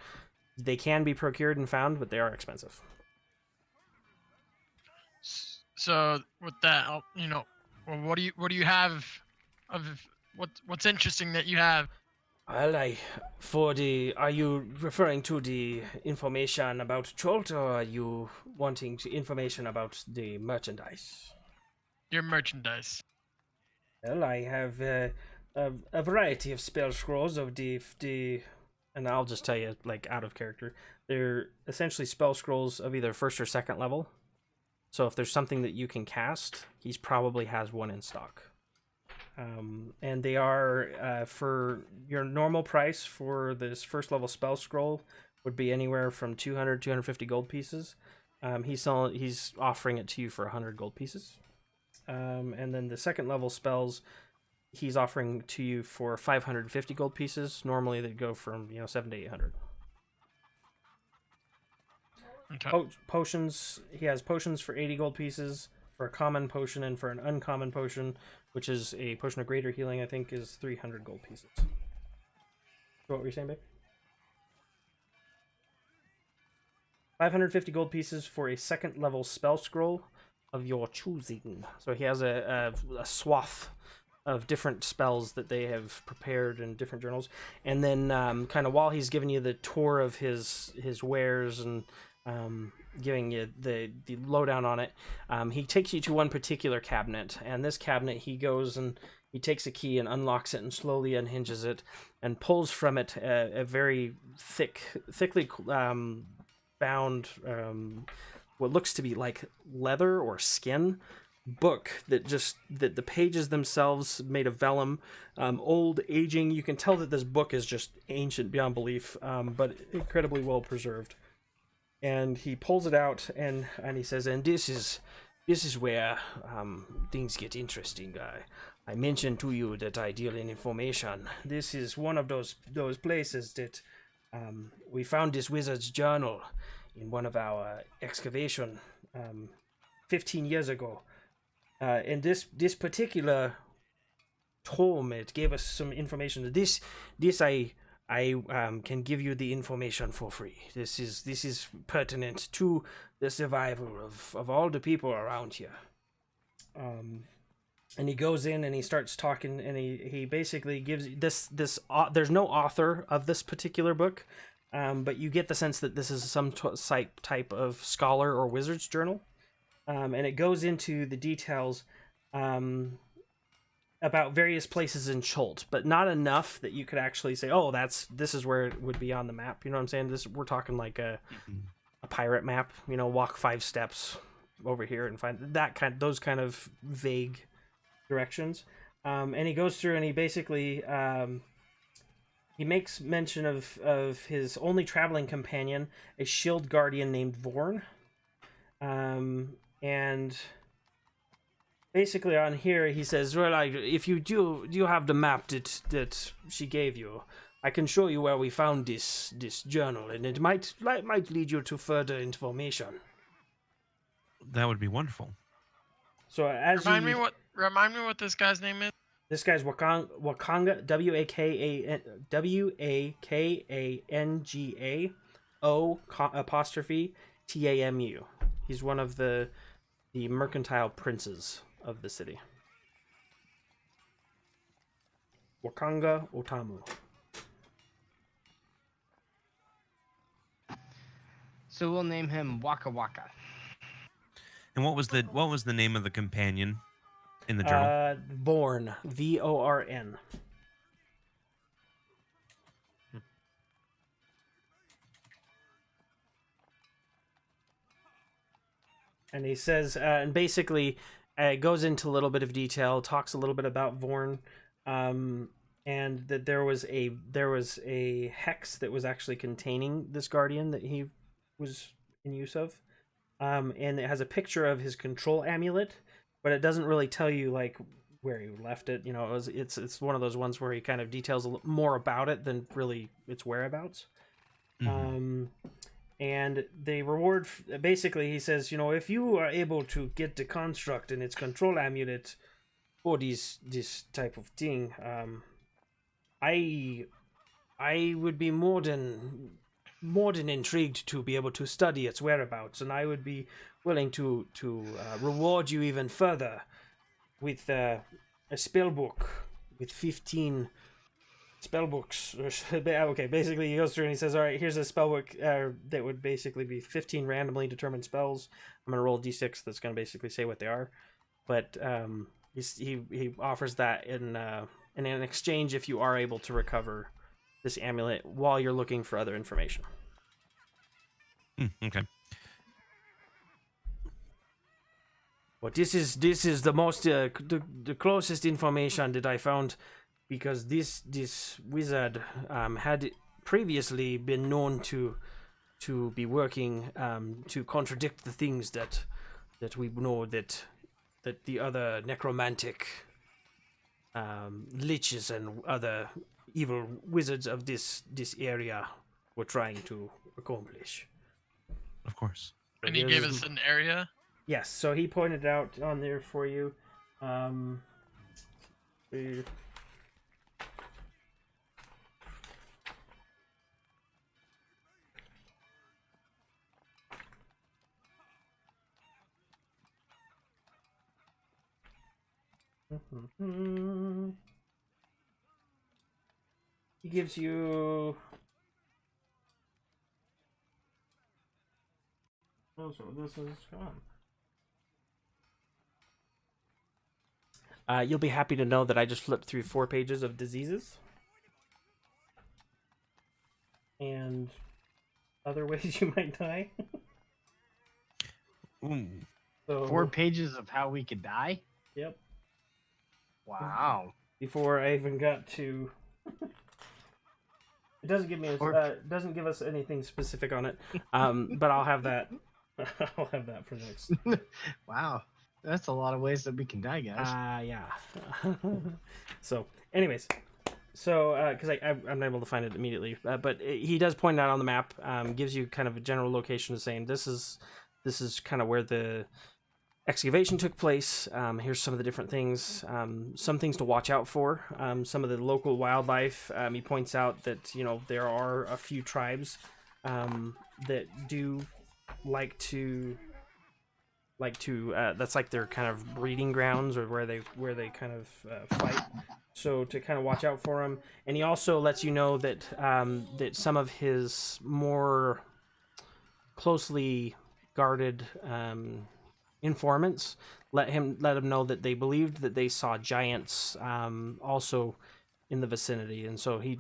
They can be procured and found, but they are expensive. So with that, you know, well, what do you have of what's interesting that you have? Well, are you referring to the information about Cholt, or are you wanting information about the merchandise? Your merchandise. Well, I have a variety of spell scrolls of the, and I'll just tell you, like, out of character. They're essentially spell scrolls of either first or second level. So if there's something that you can cast, he's probably has one in stock. And they are, for your normal price for this first level spell scroll would be anywhere from 200, 250 gold pieces. He's offering it to you for 100 gold pieces. And then the second level spells, he's offering to you for 550 gold pieces. Normally they go from 700 to 800. Okay. Potions, he has potions for 80 gold pieces for a common potion, and for an uncommon potion, which is a potion of greater healing, I think is 300 gold pieces. So what were you saying, babe? 550 gold pieces for a second level spell scroll of your choosing. So he has a swath of different spells that they have prepared in different journals. And then kind of while he's giving you the tour of his wares and giving you the lowdown on it, he takes you to one particular cabinet. And this cabinet, he goes and he takes a key and unlocks it and slowly unhinges it and pulls from it a very thickly bound, what looks to be like leather or skin book that the pages themselves made of vellum, old, aging. You can tell that this book is just ancient beyond belief, but incredibly well preserved. And he pulls it out and he says, and this is where things get interesting. I mentioned to you that I deal in information. This is one of those places that we found this wizard's journal in one of our excavation 15 years ago. And this particular tome, it gave us some information. This I can give you the information for free. This is pertinent to the survival of all the people around here. And he goes in and he starts talking, and he basically gives this there's no author of this particular book, but you get the sense that this is some type of scholar or wizard's journal. And it goes into the details about various places in Chult, but not enough that you could actually say, oh, this is where it would be on the map. You know what I'm saying? We're talking like a pirate map, walk 5 steps over here and find those kind of vague directions. And he goes through and he basically he makes mention of his only traveling companion, a shield guardian named Vorn. And basically on here he says, well, if you do have the map that she gave you, I can show you where we found this journal, and it might lead you to further information. That would be wonderful. So as remind me what this guy's name is. This guy's Wakanga, WAKANGA_TAMU. He's one of the mercantile princes of the city. Wakanga Otamu. So we'll name him Waka Waka. And what was the name of the companion in the journal? Vorn, VORN. And he says, and basically goes into a little bit of detail, talks a little bit about Vorn, and that there was a hex that was actually containing this guardian that he was in use of, and it has a picture of his control amulet, but it doesn't really tell you like where he left it. It's one of those ones where he kind of details a little more about it than really its whereabouts. Mm-hmm. And the reward, basically, he says, if you are able to get the construct and its control amulet for this type of thing, I would be more than intrigued to be able to study its whereabouts, and I would be willing to reward you even further with a spell book with 15 spell books. Okay, basically he goes through and he says, all right, here's a spell book that would basically be 15 randomly determined spells. I'm going to roll a d6 that's going to basically say what they are. but he offers that in an exchange if you are able to recover this amulet while you're looking for other information. Okay. But this is the most the closest information that I found, because this wizard had previously been known to be working to contradict the things that we know that the other necromantic liches and other evil wizards of this area were trying to accomplish. Of course. And he gave us an area. Yes, so he pointed out on there for you. He gives you. Oh, so this is gone. You'll be happy to know that I just flipped through 4 pages of diseases and other ways you might die. Ooh. So, 4 pages of how we could die? Yep. Wow. Before I even got to. It doesn't give me doesn't give us anything specific on it, but I'll have that. I'll have that for next. Wow. That's a lot of ways that we can die, guys. Yeah. So, anyways, so because I'm able to find it immediately, but he does point out on the map, gives you kind of a general location, saying this is kind of where the excavation took place. Here's some of the different things, some things to watch out for, some of the local wildlife. He points out that there are a few tribes that do like to that's like their kind of breeding grounds, or where they kind of fight, so to kind of watch out for them. And he also lets you know that that some of his more closely guarded informants let him know that they believed that they saw giants also in the vicinity, and so he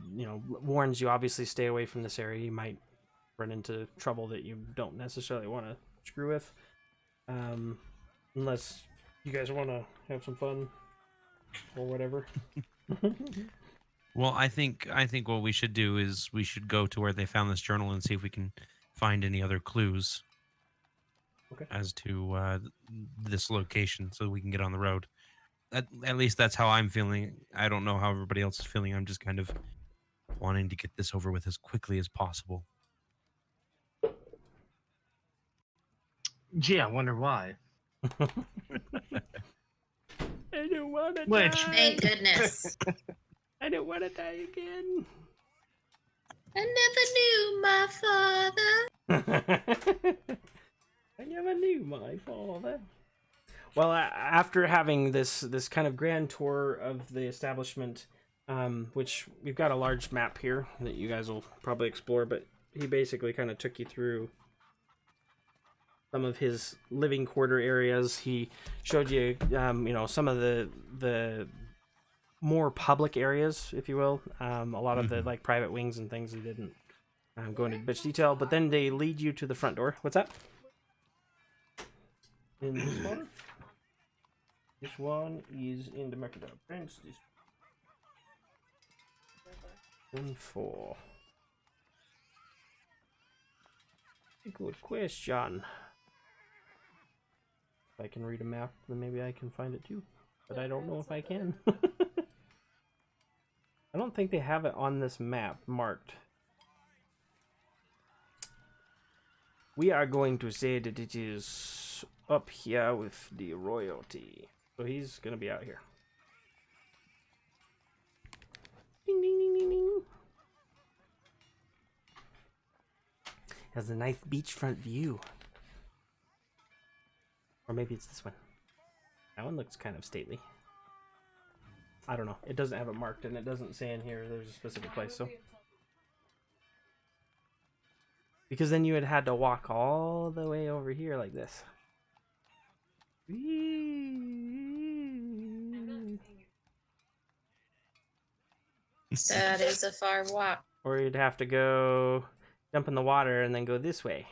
warns you, obviously stay away from this area. You might run into trouble that you don't necessarily want to screw with. Unless you guys want to have some fun or whatever. Well, I think what we should do is we should go to where they found this journal and see if we can find any other clues as to this location, so we can get on the road. At least that's how I'm feeling. I don't know how everybody else is feeling. I'm just kind of wanting to get this over with as quickly as possible. Gee, I wonder why. I don't want to Which- die. Thank goodness. I don't want to die again. I never knew my father. I never knew my father. Well, after having this kind of grand tour of the establishment, which we've got a large map here that you guys will probably explore, but he basically kind of took you through some of his living quarter areas. He showed you, some of the more public areas, if you will. A lot of the like private wings and things. He didn't go into much detail, but then they lead you to the front door. What's that? In this one. This one is in the Mercadal Prince. This one 4. Good question. If I can read a map, then maybe I can find it too. But I don't know if I can. I don't think they have it on this map marked. We are going to say that it is up here with the royalty. So he's going to be out here. Ding, ding, ding, ding, ding. Has a nice beachfront view. Or maybe it's this one. That one looks kind of stately. I don't know. It doesn't have it marked, and it doesn't say in here there's a specific place, so. Because then you would had to walk all the way over here like this. Whee! That is a far walk. Or you'd have to go jump in the water and then go this way.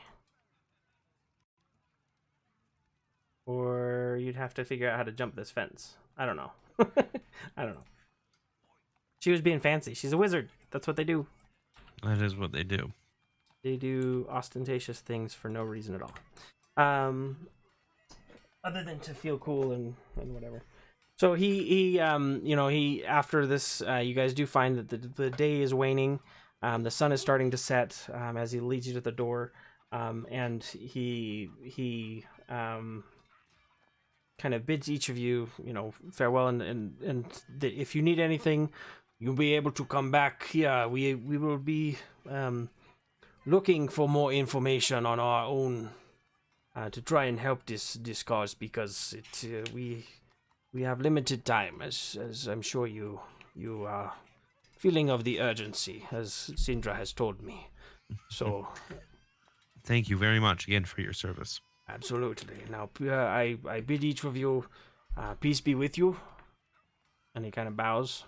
Or you'd have to figure out how to jump this fence. I don't know. I don't know. She was being fancy. She's a wizard. That's what they do. That is what they do. They do ostentatious things for no reason at all. Other than to feel cool and whatever. So he after this, you guys do find that the day is waning. The sun is starting to set as he leads you to the door. And he kind of bids each of you, farewell, and if you need anything, you'll be able to come back here. We will be looking for more information on our own to try and help this cause, because we have limited time, as I'm sure you are feeling of the urgency, as Sindra has told me. So thank you very much again for your service. Absolutely. Now, I bid each of you, peace be with you. And he kind of bows.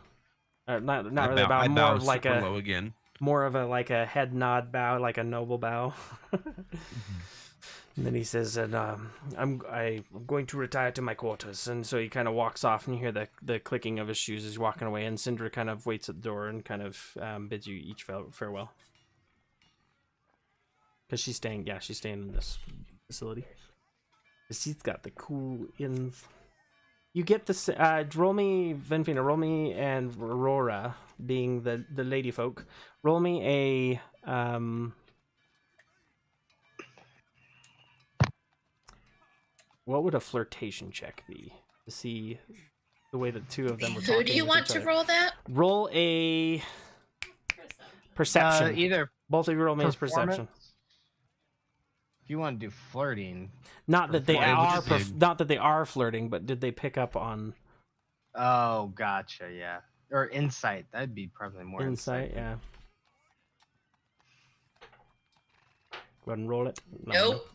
Not really bow, more of like low again. More of a like a head nod bow, like a noble bow. And then he says, "And I'm going to retire to my quarters." And so he kind of walks off, and you hear the clicking of his shoes as he's walking away. And Sindra kind of waits at the door and kind of bids you each farewell. Because she's staying in this facility. She's got the cool ins. You get this. Roll me, Venfina. Roll me, and Aurora, being the lady folk. Roll me a What would a flirtation check be to see the way the two of them were talking? Who do you want to roll that? Roll a perception. Either both of you roll me as perception. If you want to do flirting, not that they are not that they are flirting, but did they pick up on? Oh, gotcha. Yeah, or insight. That'd be probably more insight. Yeah. Go ahead and roll it. Nope.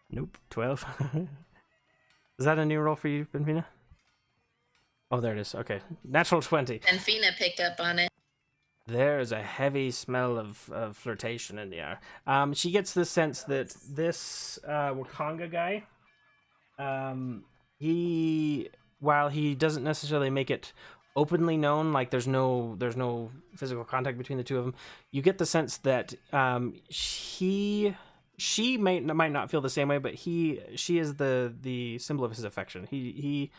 Nope. 12. Is that a new roll for you, Benfina? Oh, there it is. Okay. Natural 20. And Fina picked up on it. There is a heavy smell of flirtation in the air. She gets the sense that this Wakanga guy, while he doesn't necessarily make it openly known, like there's no physical contact between the two of them, you get the sense that she might not feel the same way, but she is the symbol of his affection. He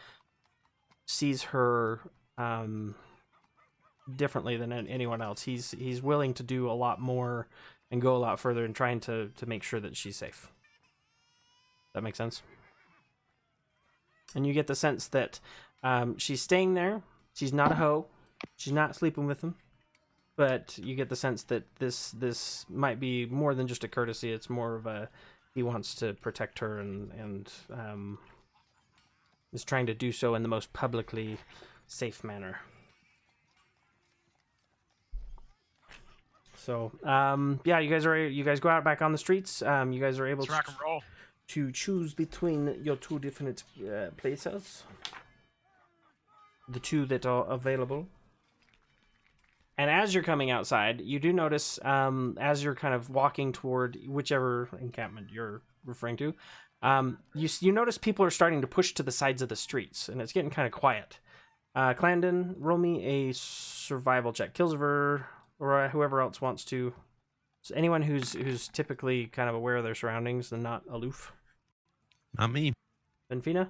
sees her differently than anyone else. He's willing to do a lot more and go a lot further in trying to make sure that she's safe. That makes sense? And you get the sense that she's staying there. She's not a hoe. She's not sleeping with him. But you get the sense that this might be more than just a courtesy. It's more of a, he wants to protect her and is trying to do so in the most publicly safe manner. So, yeah, you guys go out back on the streets. You guys are able Let's rock and roll. to choose between your two different places. The two that are available. And as you're coming outside, you do notice, as you're kind of walking toward whichever encampment you're referring to, you notice people are starting to push to the sides of the streets, and it's getting kind of quiet. Clandon, roll me a survival check. Kilsiver, or whoever else wants to. So anyone who's typically kind of aware of their surroundings and not aloof. Not me. Benfina?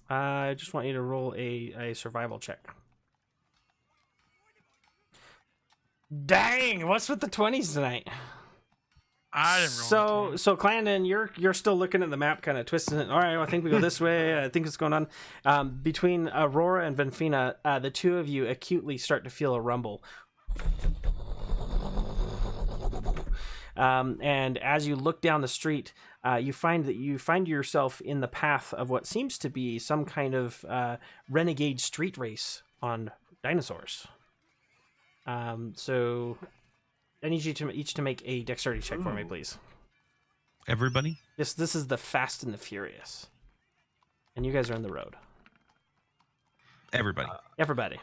I just want you to roll a survival check. Dang, what's with the 20s tonight? I didn't roll. So Clandon, you're still looking at the map, kind of twisting it. All right, I think we go this way. I think it's going on. Between Aurora and Benfina, the two of you acutely start to feel a rumble. And as you look down the street, you find yourself in the path of what seems to be some kind of renegade street race on dinosaurs. So I need you each to make a dexterity check for me, please. Everybody? Yes, this is the Fast and the Furious. And you guys are on the road. Everybody. Everybody.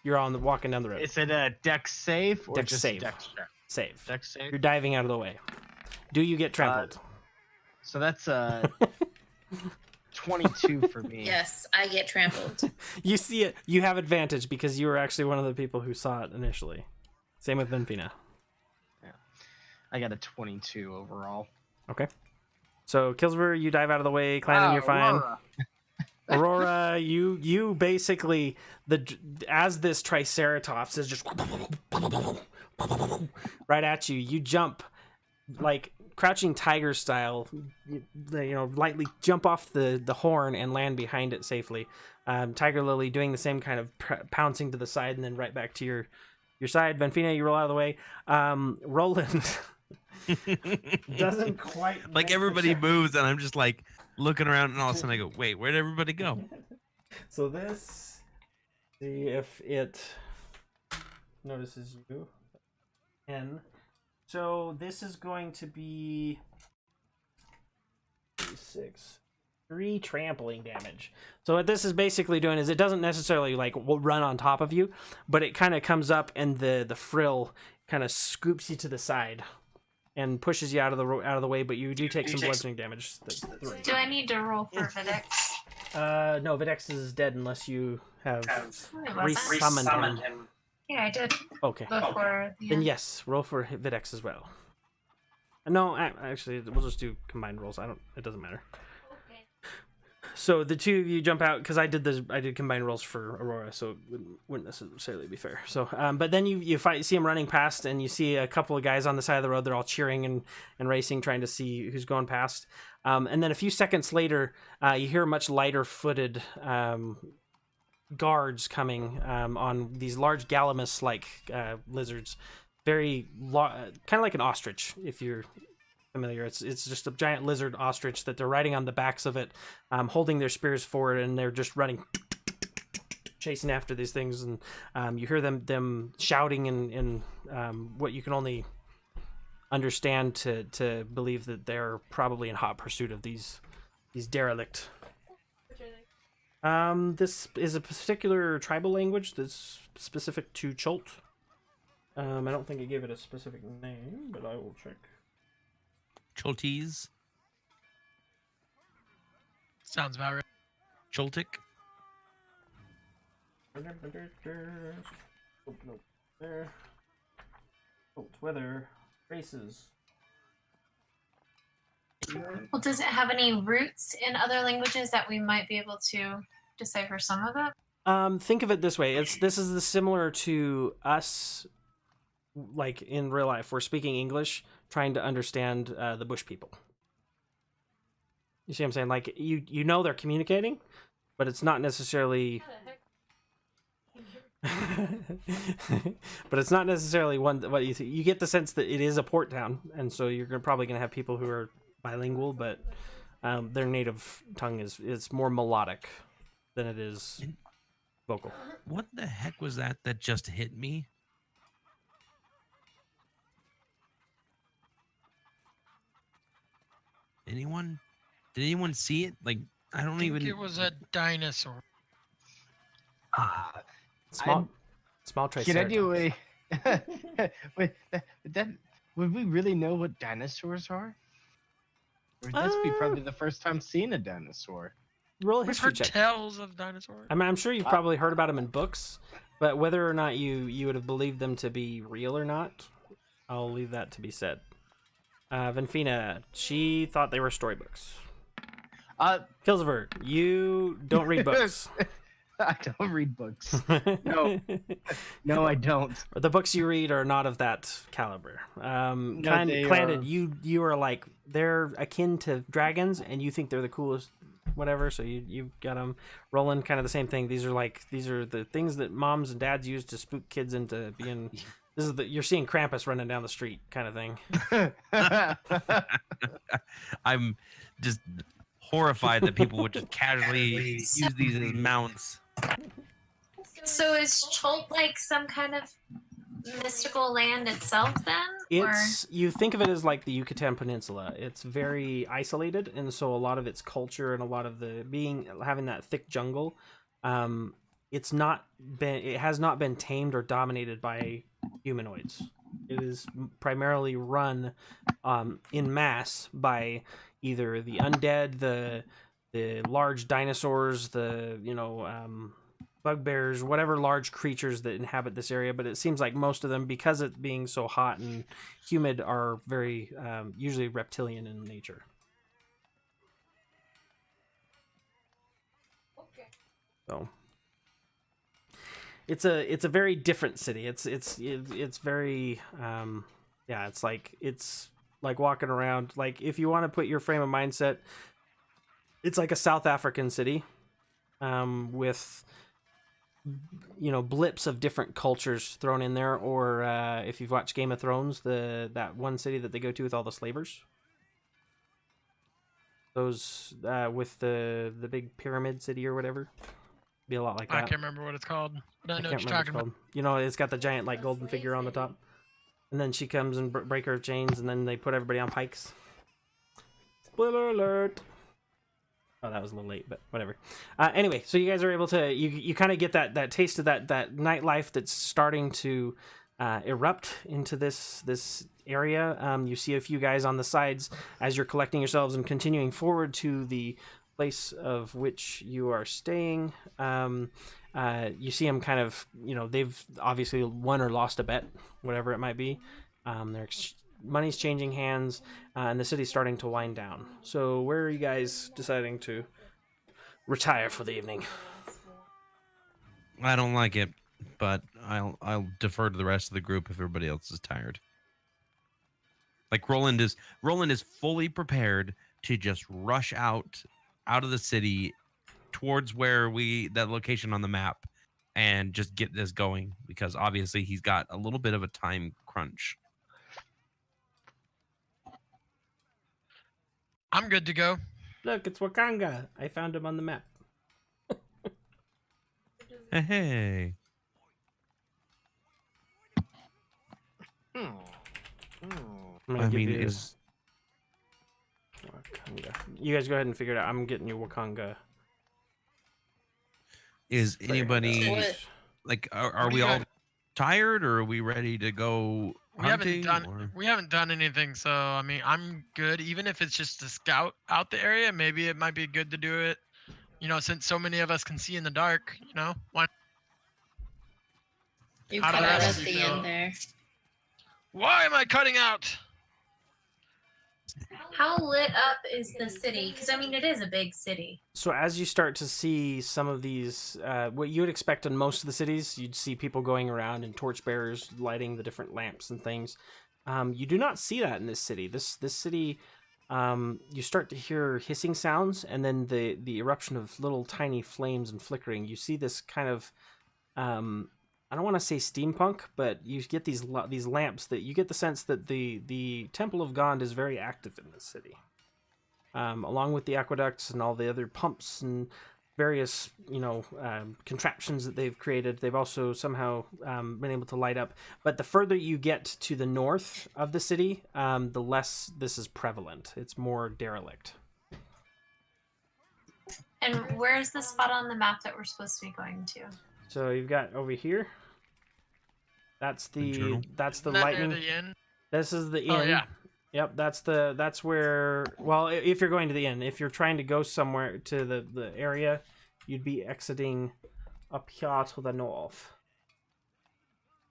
You're walking down the road. Is it a dex save or Dex just save. a dex check? Save. Dex save. You're diving out of the way. Do you get trampled? So that's 22 for me. Yes, I get trampled. You see it. You have advantage because you were actually one of the people who saw it initially. Same with Venfina. I got a 22 overall. Okay. So Kilsver, you dive out of the way. Clannon, you're fine. Aurora, you basically as this Triceratops is just right at you. You jump like crouching tiger style. Lightly jump off the horn and land behind it safely. Tiger Lily doing the same kind of pouncing to the side and then right back to your side. Venfina, you roll out of the way. Roland doesn't quite like everybody moves, and I'm just like looking around, and all of a sudden I go, "Wait, where'd everybody go?" So this, see if it notices you. N. So this is going to be 3 trampling damage. So what this is basically doing is it doesn't necessarily like run on top of you, but it kind of comes up and the frill kind of scoops you to the side and pushes you out of the way. But you do take some bludgeoning damage. Do I need to roll for Videx? No, Videx is dead unless you have It wasn't. resummoned him. Yeah, I did. Okay. Before Then yes, roll for Videx as well. No, actually, we'll just do combined rolls. It doesn't matter. So the two of you jump out because I did combined rolls for Aurora, so it wouldn't necessarily be fair. So, but then you see him running past, and you see a couple of guys on the side of the road. They're all cheering and racing, trying to see who's going past. And then a few seconds later, you hear much lighter-footed guards coming on these large Gallimimus-like lizards, very kind of like an ostrich, if you're familiar. It's just a giant lizard ostrich that they're riding on the backs of it, holding their spears forward, and they're just running, chasing after these things. And you hear them shouting in what you can only understand to believe that they're probably in hot pursuit of these derelict. This is a particular tribal language that's specific to Cholt. I don't think it gave it a specific name, but I will check. Choltese. Sounds about right. Choltic. There. Weather. Races. Well, does it have any roots in other languages that we might be able to decipher some of it? Think of it this way. This is similar to us, like in real life. We're speaking English, trying to understand the bush people. You see what I'm saying? Like you know they're communicating, but it's not necessarily. But it's not necessarily what you get the sense that it is a port town, and so you're probably going to have people who are bilingual, but their native tongue is more melodic than it is vocal. What the heck was that just hit me? Anyone? Did anyone see it? Like, I don't even. It was a dinosaur. Small trace. Can I do a? Wait, would we really know what dinosaurs are? Or would this be probably the first time seeing a dinosaur? Roll a We've history heard check. tales of dinosaurs. I mean, I'm sure you've probably heard about them in books, but whether or not you would have believed them to be real or not, I'll leave that to be said. Venfina, she thought they were storybooks. Kilsiver, you don't read books. I don't read books. No, no, I don't. The books you read are not of that caliber. Clandid, you are like, they're akin to dragons, and you think they're the coolest, whatever. So you got them. Roland, kind of the same thing. These are the things that moms and dads use to spook kids into being. You're seeing Krampus running down the street, kind of thing. I'm just horrified that people would just casually use these as mounts. So is Cholt like some kind of mystical land itself then? You think of it as like the Yucatan Peninsula. It's very isolated, and so a lot of its culture and a lot of having that thick jungle it has not been tamed or dominated by humanoids. It is primarily run in mass by either the undead, the large dinosaurs, the bugbears, whatever large creatures that inhabit this area. But it seems like most of them, because it being so hot and humid, are very usually reptilian in nature. So it's a very different city. It's very it's like walking around. Like, if you want to put your frame of mindset, it's like a South African city with blips of different cultures thrown in there. Or if you've watched Game of Thrones, that one city that they go to with all the slavers. Those with the big pyramid city or whatever. Be a lot like that. I can't remember what it's called. But I know what you're talking about. It's got the giant like golden figure on the top, and then she comes and break her chains, and then they put everybody on pikes. Spoiler alert! Oh, that was a little late, but whatever. Anyway, so you guys are able to you kind of get that taste of that nightlife that's starting to erupt into this area. You see a few guys on the sides as you're collecting yourselves and continuing forward to the place of which you are staying. You see them kind of, they've obviously won or lost a bet, whatever it might be. Money's changing hands, and the city's starting to wind down. So where are you guys deciding to retire for the evening? I don't like it, but I'll defer to the rest of the group if everybody else is tired. Like Roland is fully prepared to just rush out of the city towards where that location on the map and just get this going, because obviously he's got a little bit of a time crunch. I'm good to go. Look, it's Wakanga. I found him on the map. Hey. I mean, is Wakanga. You guys go ahead and figure it out. I'm getting you Wakanga. Is anybody like? Are we all tired, or are we ready to go hunting? We haven't done anything, so I mean, I'm good. Even if it's just to scout out the area, maybe it might be good to do it. Since so many of us can see in the dark. Why? You cut out at the end there. Why am I cutting out? How lit up is the city? Because, I mean, it is a big city. So as you start to see some of these, what you would expect in most of the cities, you'd see people going around and torchbearers lighting the different lamps and things. You do not see that in this city. This city, you start to hear hissing sounds, and then the eruption of little tiny flames and flickering. You see this kind of, I don't want to say steampunk, but you get these lamps that you get the sense that the Temple of Gond is very active in this city, along with the aqueducts and all the other pumps and various contraptions that they've created. They've also somehow been able to light up. But the further you get to the north of the city, the less this is prevalent. It's more derelict. And where's the spot on the map that we're supposed to be going to? So you've got over here. That's the lightning. The inn? This is the inn. Oh, yeah. Yep, that's where. Well, if you're going to the inn, if you're trying to go somewhere to the area, you'd be exiting up here to the north.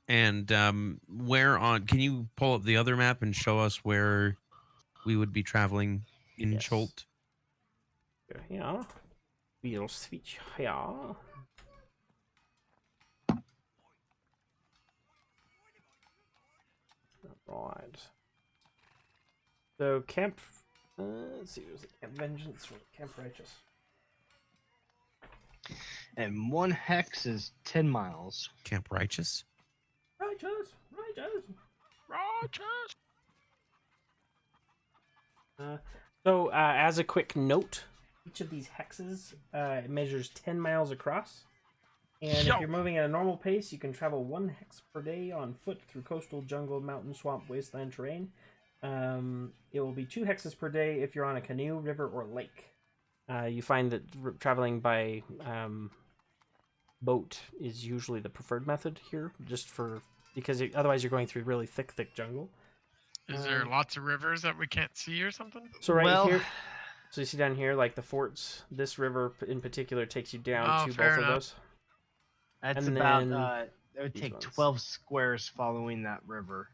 And where on? Can you pull up the other map and show us where we would be traveling in Cholt? Yeah. We'll switch here. Right. So Camp. Let's see. Was it Camp Vengeance or Camp Righteous? And 1 hex is 10 miles. Camp Righteous? Righteous! So, as a quick note, each of these hexes measures 10 miles across. And if you're moving at a normal pace, you can travel 1 hex per day on foot through coastal, jungle, mountain, swamp, wasteland terrain. It will be 2 hexes per day if you're on a canoe, river, or lake. You find that traveling by boat is usually the preferred method here, because otherwise you're going through really thick jungle. Is there lots of rivers that we can't see or something? So right Well- here, so you see down here, like the forts. This river in particular takes you down Oh, to fair both enough. of those. That's And about. then It would these take ones. 12 squares following that river.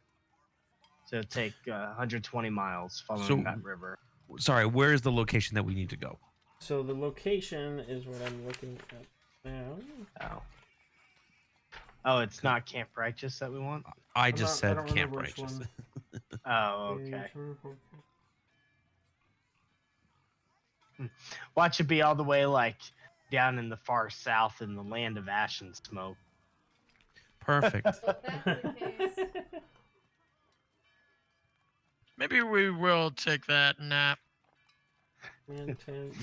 So it'd take 120 miles following So- that river. Sorry, where is the location that we need to go? So the location is what I'm looking at now. Oh. Oh, it's not Camp Righteous that we want. I just said don't Camp remember which Righteous. one. Oh, okay. Watch it be all the way like down in the far south in the land of ash and smoke. Perfect. If that's the case. Maybe we will take that nap.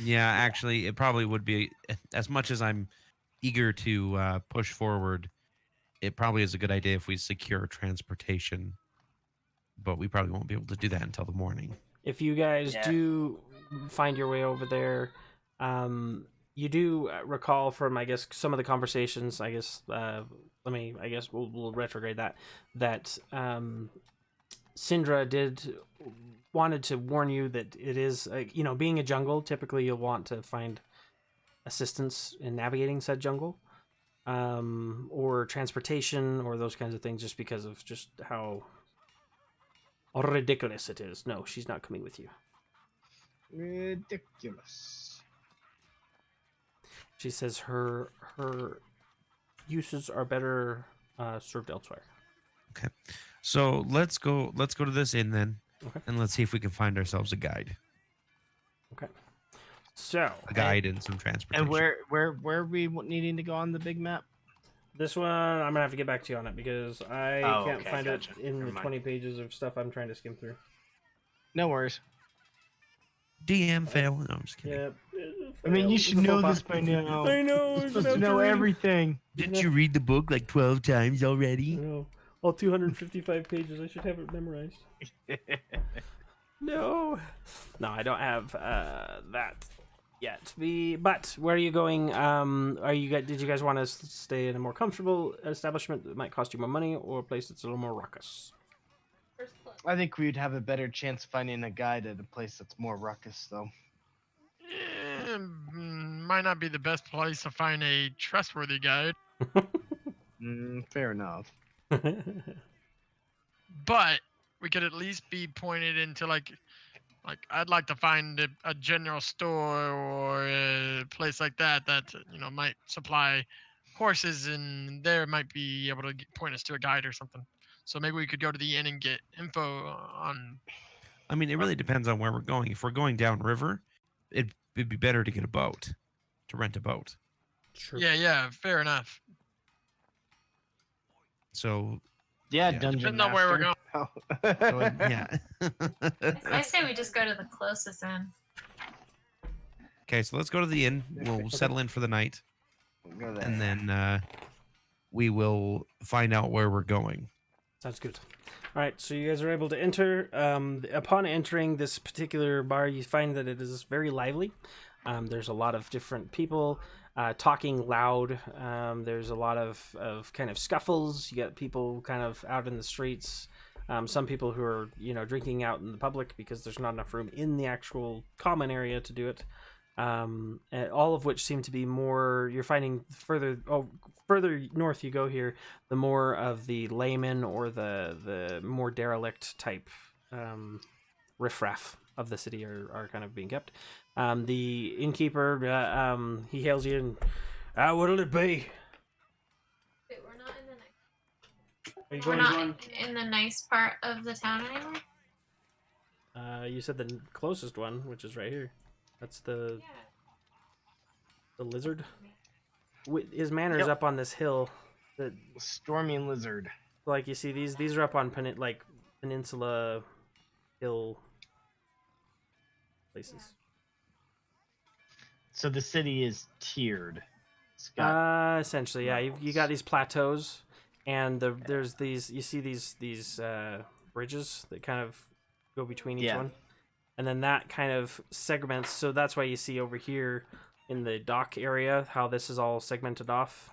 Yeah, actually, it probably would be, as much as I'm eager to push forward, it probably is a good idea if we secure transportation, but we probably won't be able to do that until the morning. If you guys Yeah. do find your way over there, you do recall from, I guess, some of the conversations. I guess we'll retrograde that Syndra wanted to warn you that it is, being a jungle. Typically, you'll want to find assistance in navigating said jungle, or transportation, or those kinds of things, just because of just how ridiculous it is. No, she's not coming with you. Ridiculous. She says her uses are better served elsewhere. So let's go to this inn then, Okay. and let's see if we can find ourselves a guide, So a guide and some transportation. And where are we needing to go on the big map? this one, I'm gonna have to get back to you on it because I Oh, can't okay, find gotcha. it in Never the mind. 20 pages of stuff I'm trying to skim through. No worries. DM fail. No, I'm just kidding. Yeah. I mean, you should know this by now. I know. You're supposed to know everything. Didn't you read the book like 12 times I already? know. All 255 pages. I should have it memorized. No, I don't have that yet. But where are you going? Did you guys want to stay in a more comfortable establishment that might cost you more money, or a place that's a little more ruckus? First club. I think we'd have a better chance finding a guide at a place that's more ruckus, though. Might not be the best place to find a trustworthy guide, Fair enough. but we could at least be pointed into like I'd like to find a general store or a place like that might supply horses, and there might be able to point us to a guide or something. So maybe we could go to the inn and get info on. I mean, it really depends on where we're going. If we're going downriver, it'd be better to get a boat, to rent a boat. Sure. Yeah, fair enough. So, Yeah, Yeah. dungeon Depends on where we're master. so yeah. I say we just go to the closest inn. Okay, so let's go to the inn. We'll settle in for the night, Go there. and then we will find out where we're going. Sounds good. All right, so you guys are able to enter. Upon entering this particular bar, you find that it is very lively. There's a lot of different people talking loud. There's a lot of kind of scuffles. You got people kind of out in the streets. Some people who are, drinking out in the public because there's not enough room in the actual common area to do it. All of which seem to be more. You're finding further north you go here, the more of the layman or the more derelict type riffraff of the city are kind of being kept. The innkeeper, he hails you and, what'll it be? Wait, we're not in the Are you we're going not in the nice part of the town anymore. You said the closest one, which is right here. That's the lizard. His manor's Yep. up on this hill. That, Stormy lizard. like, you see these are up on peninsula hill places. So the city is tiered. It's got Essentially, yeah. You got these plateaus, and there's these. You see these bridges that kind of go between each Yeah. one, and then that kind of segments. So that's why you see over here in the dock area how this is all segmented off.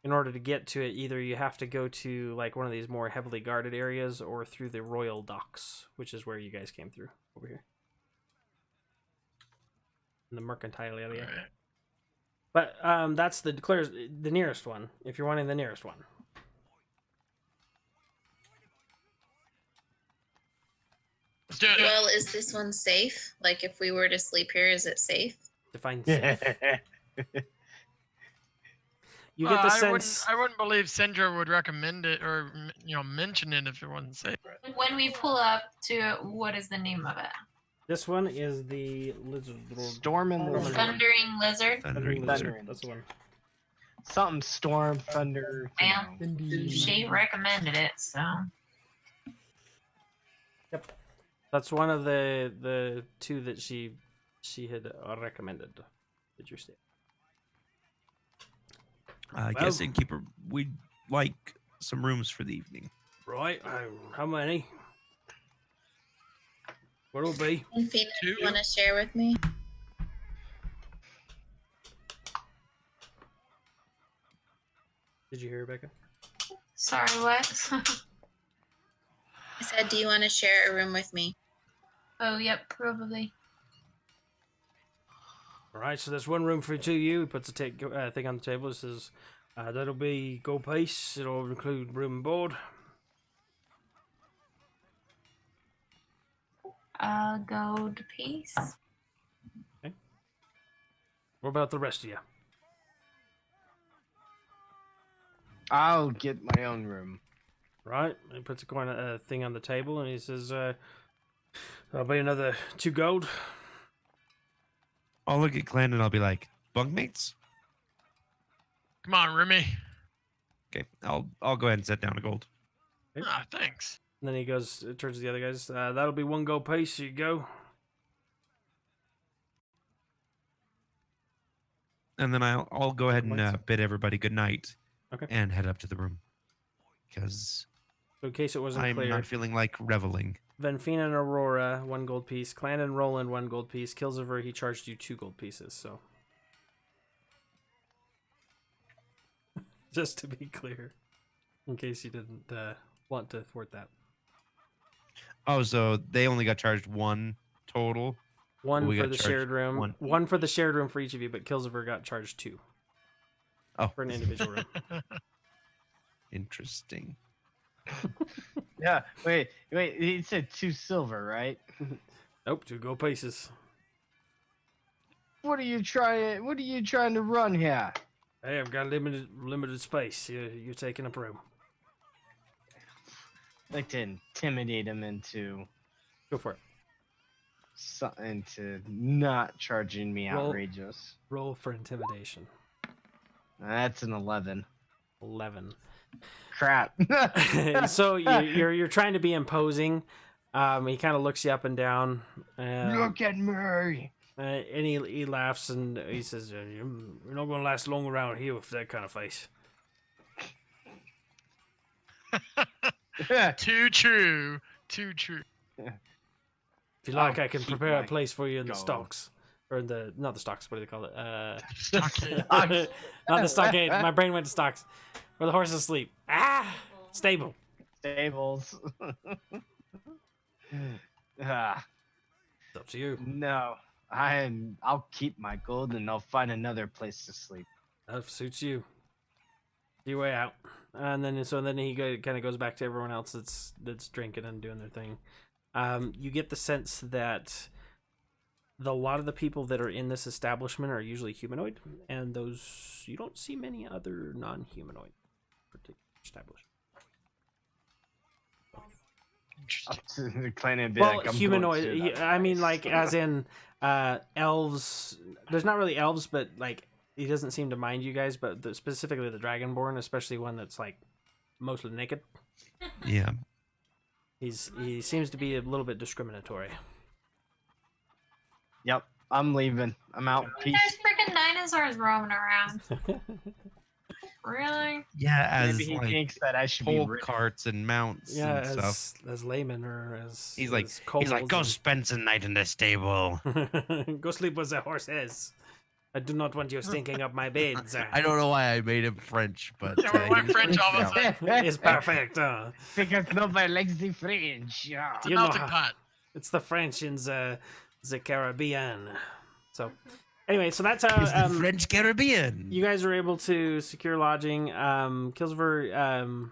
in order to get to it, either you have to go to like one of these more heavily guarded areas or through the royal docks, which is where you guys came through over here in the mercantile area. Alright. But that's the nearest one. If you're wanting the nearest one, Let's do it. Well, is this one safe? Like, if we were to sleep here, is it safe? define safe. You get the sense. I wouldn't believe Sandra would recommend it or mention it if it wasn't safe. When we pull up to it, what is the name of it? This one is the lizard. Storm and The lizard. Thundering Lizard. Thundering Thunder. lizard. That's the one. Something storm, thunder. you Bam. know. She recommended it, so. Yep. That's one of the two that she had recommended. Did you say? I guess, innkeeper, we'd like some rooms for the evening. Right. How many? What'll it be? And Fina, do you 2. want to share with me? Did you hear, Rebecca? Sorry, what? I said, do you want to share a room with me? Oh, yep, probably. All right. So there's one room for two of you. He puts a thing on the table. It says, "That'll be gold piece. It'll include room and board." Gold piece. What about the rest of you? I'll get my own room. Right. He puts a thing on the table and he says, "That'll be another 2 gold." I'll look at Glenn and I'll be like, bunkmates? Come on, Remy. Okay, I'll go ahead and set down a gold. Ah, thanks. And then he turns to the other guys. That'll be 1 gold piece. Here you go. And then I'll go ahead and Points. bid everybody good night. Okay. And head up to the room. Because So in case it wasn't I'm clear, not feeling like reveling. Venfina and Aurora, 1 gold piece. Clan and Roland, 1 gold piece. Kilziver, he charged you 2 gold pieces. So, just to be clear, in case you didn't want to thwart that. Oh, so they only got charged 1 total? One We for got the charged shared room. one. One for the shared room for each of you, but Kilziver got charged 2 Oh, for an individual room. interesting. Yeah. Wait. He said 2 silver, right? Nope, 2 gold pieces. What are you trying to run here? Hey, I've got limited space. You're taking up room. I'd like to intimidate him into Go for it. into not charging me Roll. outrageous. Roll for intimidation. That's an 11. 11. Crap. So you're trying to be imposing. He kind of looks you up and down. Look at me. And he laughs and he says, "You're not going to last long around here with that kind of face." Too true. Too true. If you like, I'll I can keep prepare a my place for you in the gold. stocks. Or not the stocks, what do they call it? Stockade. Not the stockade. My brain went to stocks. Where the horses sleep. Stable. Stables. Ah, It's up to you. no. I'll keep my gold and I'll find another place to sleep. That suits you. Your way out. And then he kind of goes back to everyone else that's drinking and doing their thing. You get the sense that a lot of the people that are in this establishment are usually humanoid, and those you don't see many other non-humanoid particular establishment. Interesting. Up to the clan and be Well, like, I'm humanoid. going to that I mean, place. like as in elves. There's not really elves, but like he doesn't seem to mind you guys. But specifically the Dragonborn, especially one that's like mostly naked. Yeah. He seems to be a little bit discriminatory. Yep, I'm leaving. I'm out. Peace. There's freaking dinosaurs roaming around. Really? Yeah, as Maybe he like thinks that I should be pole rich. carts and mounts and stuff. as layman or as He's like, kobolds go spend the night in the stable. and- go sleep with the horses. I do not want you stinking up my beds. I don't know why I made him French, but Yeah, we're he's French all of a now. sudden. It's perfect. Because nobody likes the French. Yeah. It's a You know melting how- pot. It's the French in the Caribbean. So, anyway, so that's It's the how French Caribbean. you guys are able to secure lodging. Kilsver,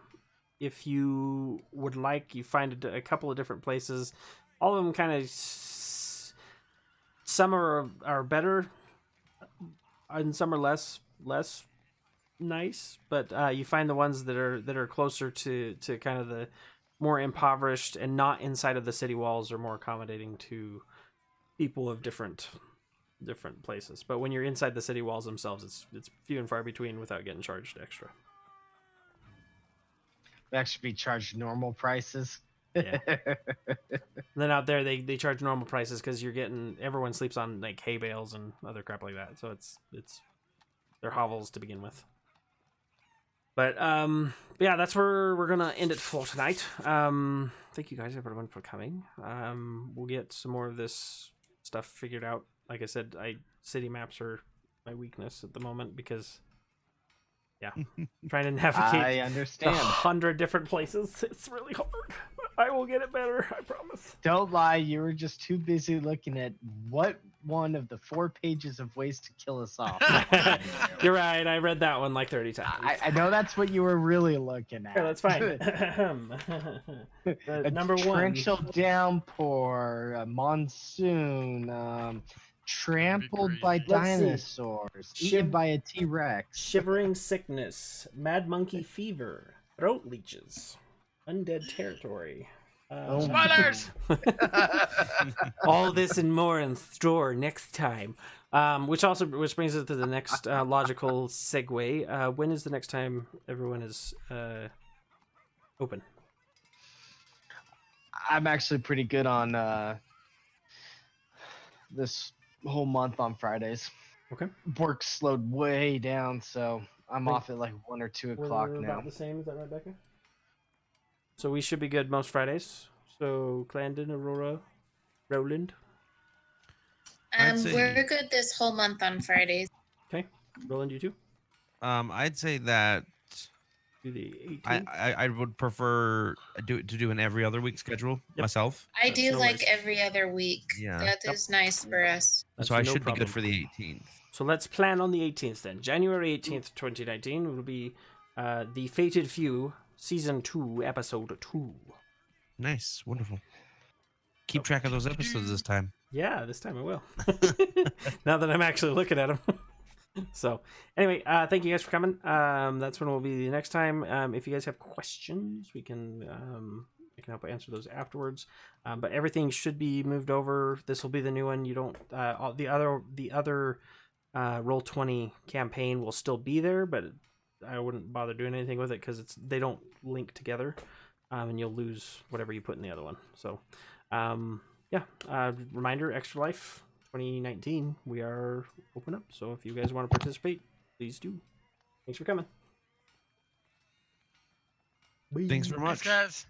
if you would like, you find a couple of different places. All of them kind of some are better, and some are less nice. But you find the ones that are closer to kind of the more impoverished and not inside of the city walls are more accommodating to people of different places. But when you're inside the city walls themselves, it's few and far between without getting charged extra. They actually be charged normal prices. Yeah. And then out there they charge normal prices because everyone sleeps on like hay bales and other crap like that. So it's they're hovels to begin with. But yeah, that's where we're gonna end it for tonight. Thank you guys everyone for coming. We'll get some more of this stuff figured out. Like I said, city maps are my weakness at the moment because trying to navigate I the understand. 100 different places, it's really hard. I will get it better, I promise. Don't lie, you were just too busy looking at what one of the 4 pages of ways to kill us off. You're right, I read that one like 30 times. I know that's what you were really looking at. Yeah, that's fine. A Number one. torrential downpour, a monsoon, trampled by Let's see. dinosaurs, eaten by a T-Rex. Shivering sickness, mad monkey fever, throat leeches, undead territory. Oh Spoilers! All this and more in store next time. Which brings us to the next logical segue. When is the next time everyone is open? I'm actually pretty good on this whole month on Fridays. Okay. Work slowed way down, so I'm Think off at like 1 or 2 o'clock We're now. about the same, is that right, Becca? So we should be good most Fridays. So Clandon, Aurora, Roland. I'd say- We're good this whole month on Fridays. Okay. Roland, you too? I'd say that Do the 18th? I would prefer to do an every other week schedule myself. I do no like worries. every other week. Yeah. That is nice for us. That's So I no should be problem. good for the 18th. So let's plan on the 18th then. January 18th, 2019 will be The Fated Few, Season 2, Episode 2. Nice, wonderful. Keep track of those episodes this time. Yeah, this time I will. Now that I'm actually looking at them. So, anyway, thank you guys for coming. That's when we'll be the next time. If you guys have questions, we can help answer those afterwards. But everything should be moved over. This will be the new one. You don't the other Roll20 campaign will still be there, but I wouldn't bother doing anything with it because they don't link together, and you'll lose whatever you put in the other one. So, reminder: Extra Life 2019. We are open up. So if you guys want to participate, please do. Thanks for coming. Thanks very Thanks, much. guys.